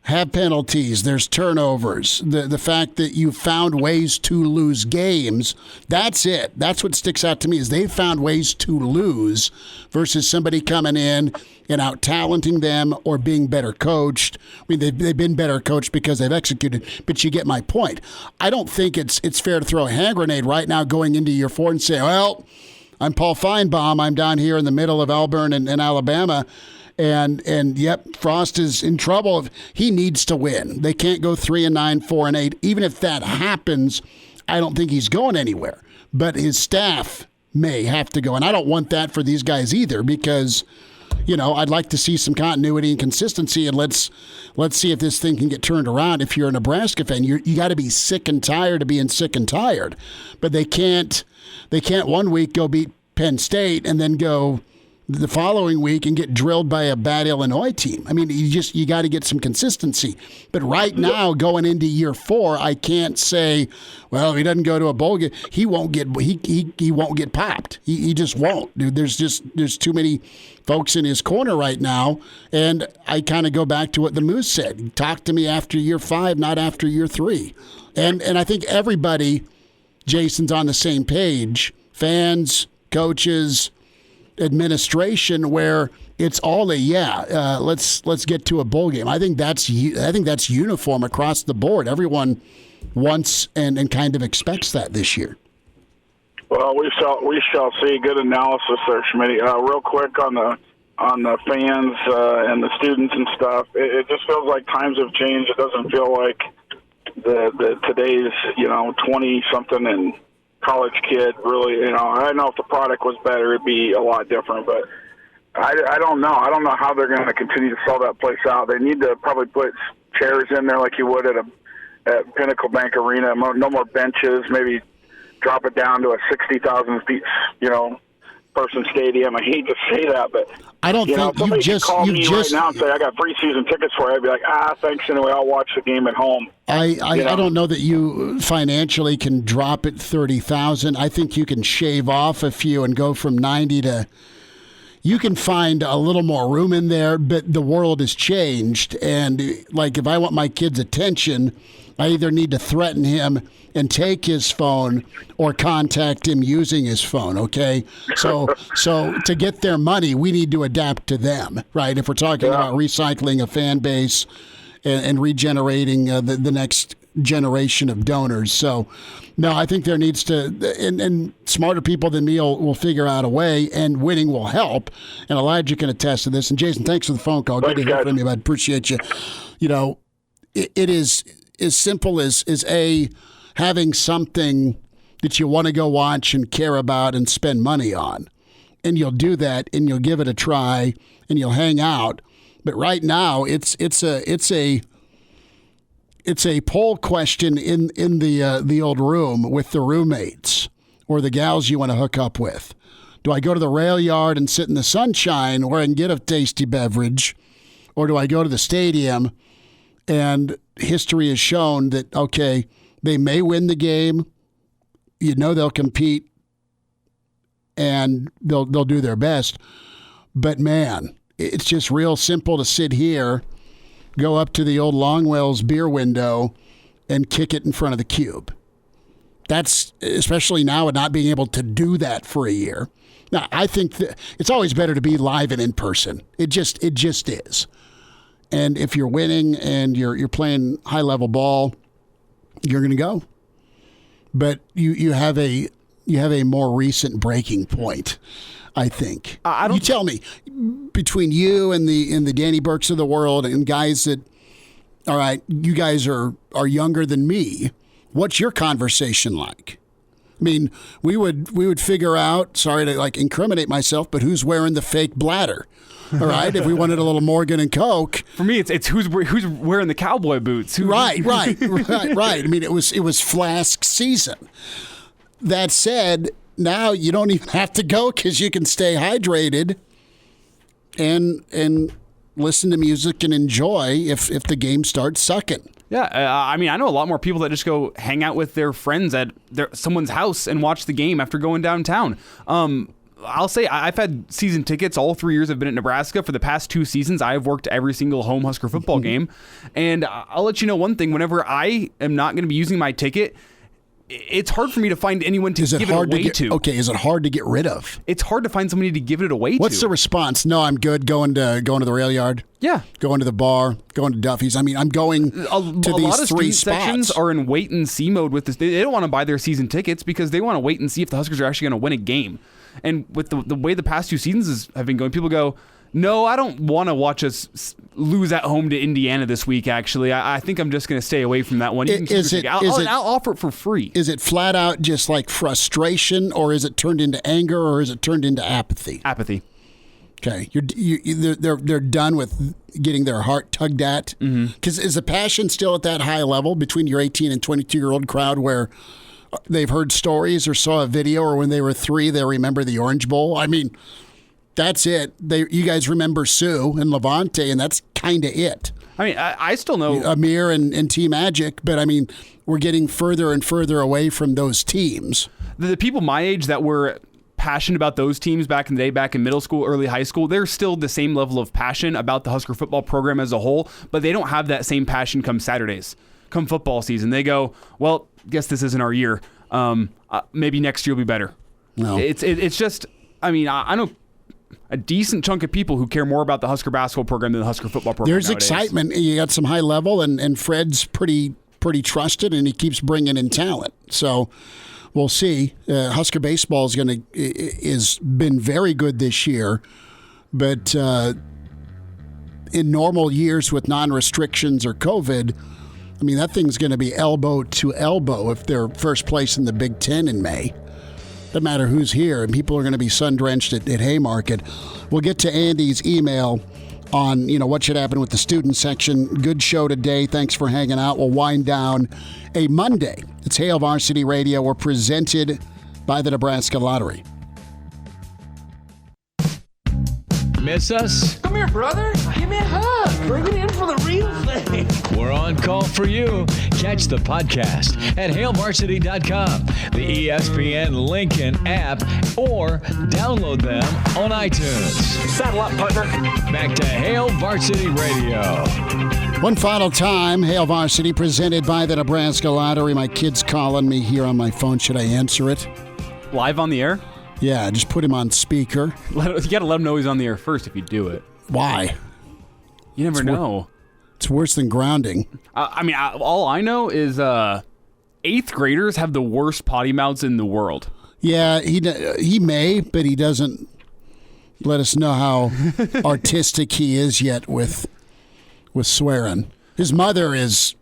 have penalties, there's turnovers, the fact that you found ways to lose games, that's it. That's what sticks out to me, is they found ways to lose versus somebody coming in and out-talenting them or being better coached. I mean, they've been better coached because they've executed, but you get my point. I don't think it's fair to throw a hand grenade right now going into year 4 and say, well, I'm Paul Finebaum, I'm down here in the middle of Auburn and Alabama, And yep, Frost is in trouble. He needs to win. They can't go 3-9, 4-8. Even if that happens, I don't think he's going anywhere. But his staff may have to go. And I don't want that for these guys either, because, I'd like to see some continuity and consistency, and let's see if this thing can get turned around. If you're a Nebraska fan, you got to be sick and tired of being sick and tired. But they can't 1 week go beat Penn State and then go the following week and get drilled by a bad Illinois team. I mean, you got to get some consistency. But right now, going into year 4, I can't say, well, if he doesn't go to a bowl game, he won't get popped. He just won't. Dude, there's too many folks in his corner right now, and I kind of go back to what the Moose said. Talk to me after year 5, not after year 3. And I think everybody, Jason's on the same page. Fans, coaches, administration, where it's all let's get to a bowl game. I think that's uniform across the board. Everyone wants and kind of expects that this year. Well, we shall see. Good analysis there, Schmidt. Real quick on the fans and the students and stuff. It just feels like times have changed. It doesn't feel like the today's 20-something and college kid really. I know if the product was better, it'd be a lot different. But I don't know. I don't know how they're going to continue to sell that place out. They need to probably put chairs in there like you would at Pinnacle Bank Arena. No more benches. Maybe drop it down to a 60,000 person stadium. I hate to say that, but I don't think somebody could call me right now and say I got free season tickets for you. I'd be like, thanks anyway. I'll watch the game at home. I don't know that you financially can drop it 30,000. I think you can shave off a few and go from 90 to. You can find a little more room in there, but the world has changed. And like, if I want my kid's attention, I either need to threaten him and take his phone or contact him using his phone, okay? So to get their money, we need to adapt to them, right? If we're talking about recycling a fan base and regenerating the next generation of donors. So, no, I think there needs to, and smarter people than me will figure out a way, and winning will help. And Elijah can attest to this. And Jason, thanks for the phone call. Good to hear from you. I appreciate you. It is as simple as having something that you want to go watch and care about and spend money on. And you'll do that, and you'll give it a try, and you'll hang out. But right now, it's a poll question in the old room with the roommates or the gals you want to hook up with. Do I go to the rail yard and sit in the sunshine where I can get a tasty beverage, or do I go to the stadium? And history has shown that, okay, they may win the game. They'll compete and they'll do their best. But, man, it's just real simple to sit here, go up to the old Longwell's beer window and kick it in front of the cube. That's, especially now with not being able to do that for a year. Now, I think that it's always better to be live and in person. It just is. And if you're winning and you're playing high-level ball, you're going to go. But you have a more recent breaking point, I think. You tell me, between you and the Danny Burks of the world and guys that, all right, you guys are younger than me. What's your conversation like? I mean, we would figure out, sorry to incriminate myself, but who's wearing the fake bladder? All right, if we wanted a little Morgan and Coke. For me, it's who's wearing the cowboy boots. Right. I mean, it was flask season. That said, now you don't even have to go because you can stay hydrated and listen to music and enjoy if the game starts sucking. Yeah, I mean, I know a lot more people that just go hang out with their friends at someone's house and watch the game after going downtown. I'll say I've had season tickets all 3 years I've been at Nebraska. For the past 2 seasons, I've worked every single home Husker football game. And I'll let you know one thing. Whenever I am not going to be using my ticket, it's hard for me to find anyone to give it away to. Okay, is it hard to get rid of? It's hard to find somebody to give it away to. What's the response? No, I'm good going to the rail yard. Yeah. Going to the bar, going to Duffy's. I mean, I'm going to these 3 spots. A lot of street sections are in wait and see mode with this. They don't want to buy their season tickets because they want to wait and see if the Huskers are actually going to win a game. And with the way the past 2 seasons have been going, people go, no, I don't want to watch us lose at home to Indiana this week, actually. I think I'm just going to stay away from that one. I'll offer it for free. Is it flat out just like frustration, or is it turned into anger, or is it turned into apathy? Apathy. Okay. They're done with getting their heart tugged at? Because is the passion still at that high level between your 18 and 22-year-old crowd where they've heard stories or saw a video, or when they were 3, they remember the Orange Bowl? I mean, that's it. You guys remember Sue and Levante, and that's kind of it. I mean, I still know Amir and Team Magic, but I mean, we're getting further and further away from those teams. The people my age that were passionate about those teams back in the day, back in middle school, early high school, they're still the same level of passion about the Husker football program as a whole, but they don't have that same passion come Saturdays, come football season. They go, well, guess this isn't our year. Maybe next year will be better. No. It's just, I mean, I know a decent chunk of people who care more about the Husker basketball program than the Husker football program. There's nowadays. excitement. You got some high level, and Fred's pretty trusted, and he keeps bringing in talent. So we'll see. Husker baseball is been very good this year, but in normal years with non-restrictions or COVID, I mean, that thing's going to be elbow to elbow if they're first place in the Big Ten in May. Doesn't matter who's here, and people are going to be sun-drenched at Haymarket. We'll get to Andy's email on, what should happen with the student section. Good show today. Thanks for hanging out. We'll wind down a Monday. It's Hail Varsity Radio. We're presented by the Nebraska Lottery. Miss us? Come here, brother. Give me a hug. Bring it in for the real thing. We're on call for you. Catch the podcast at hailvarsity.com, the ESPN Lincoln app, or download them on iTunes. Saddle up, partner. Back to Hail Varsity Radio. One final time, Hail Varsity presented by the Nebraska Lottery. My kid's calling me here on my phone. Should I answer it? Live on the air? Yeah, just put him on speaker. You got to let him know he's on the air first if you do it. Why? You never know. It's worse than grounding. All I know is 8th graders have the worst potty mouths in the world. Yeah, he may, but he doesn't let us know how artistic he is yet with swearing. His mother is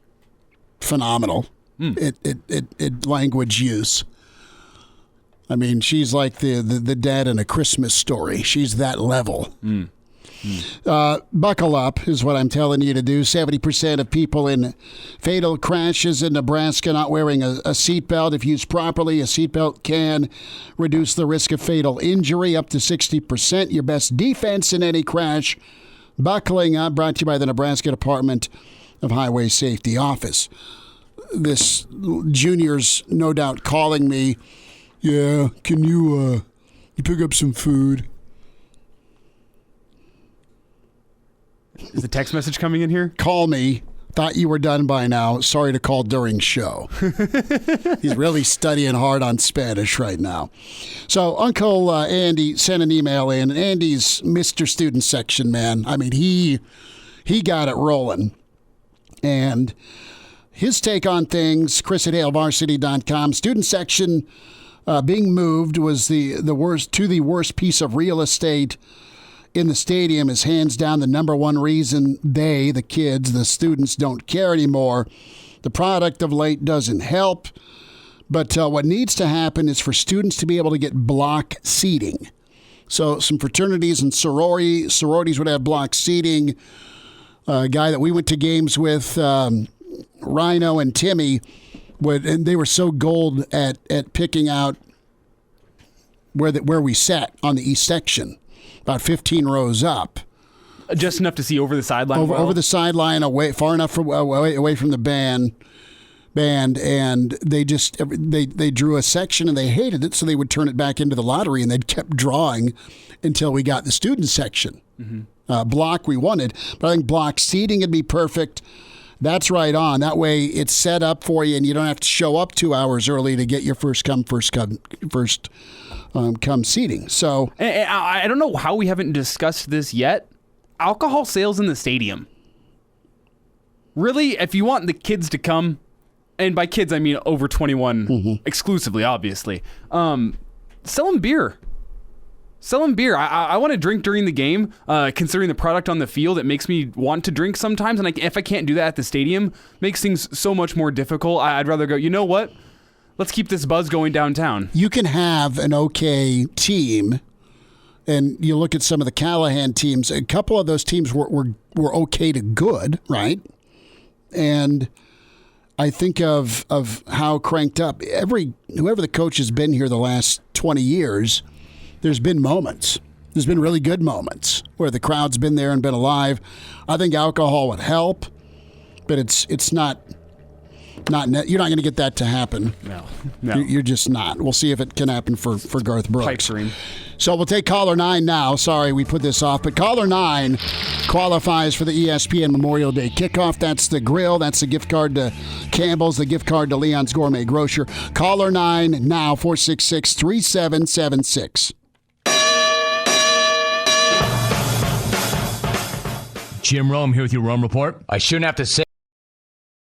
phenomenal at language use. I mean, she's like the dad in A Christmas Story. She's that level. Buckle up is what I'm telling you to do. 70% of people in fatal crashes in Nebraska not wearing a seatbelt. If used properly, a seatbelt can reduce the risk of fatal injury up to 60%. Your best defense in any crash. Buckling up, brought to you by the Nebraska Department of Highway Safety Office. This junior's no doubt calling me. Yeah, can you pick up some food? Is the text message coming in here? Call me. Thought you were done by now. Sorry to call during show. He's really studying hard on Spanish right now. So Uncle Andy sent an email in. Andy's Mr. Student Section, man. I mean, he got it rolling. And his take on things, Chris at HailVarsity.com. Student Section being moved was the worst piece of real estate in the stadium is hands down the number one reason the kids, the students don't care anymore. The product of late doesn't help. But what needs to happen is for students to be able to get block seating. So some fraternities and sororities would have block seating. A guy that we went to games with, Rhino and Timmy, and they were so gold at picking out where we sat on the east section, about 15 rows up. Just enough to see over the sideline. Over the sideline, far enough away from the band, and they drew a section and they hated it, so they would turn it back into the lottery, and they'd kept drawing until we got the student section. Block we wanted, but I think block seating would be perfect. That's right on. That way it's set up for you, and you don't have to show up 2 hours early to get your first come seating. So I don't know how we haven't discussed this yet. Alcohol sales in the stadium. Really, if you want the kids to come, and by kids I mean over 21 exclusively, obviously, sell them beer. Sell them beer. I want to drink during the game. Considering the product on the field, it makes me want to drink sometimes. And if I can't do that at the stadium, it makes things so much more difficult. I'd rather go, you know what? Let's keep this buzz going downtown. You can have an okay team, and you look at some of the Callahan teams. A couple of those teams were okay to good, right? And I think of how cranked up whoever the coach has been here the last 20 years. There's been moments There's been really good moments where the crowd's been there and been alive. I think alcohol would help, but it's not you're not going to get that to happen. No. You're just not. We'll see if it can happen for Garth Brooks. Pipe dream. So we'll take caller 9 now. Sorry, we put this off, but caller 9 qualifies for the ESPN Memorial Day kickoff. That's the grill. That's the gift card to Campbell's, the gift card to Leon's Gourmet Grocer. Caller 9 now, 466-3776. Jim Rome here with your Rome Report. I shouldn't have to say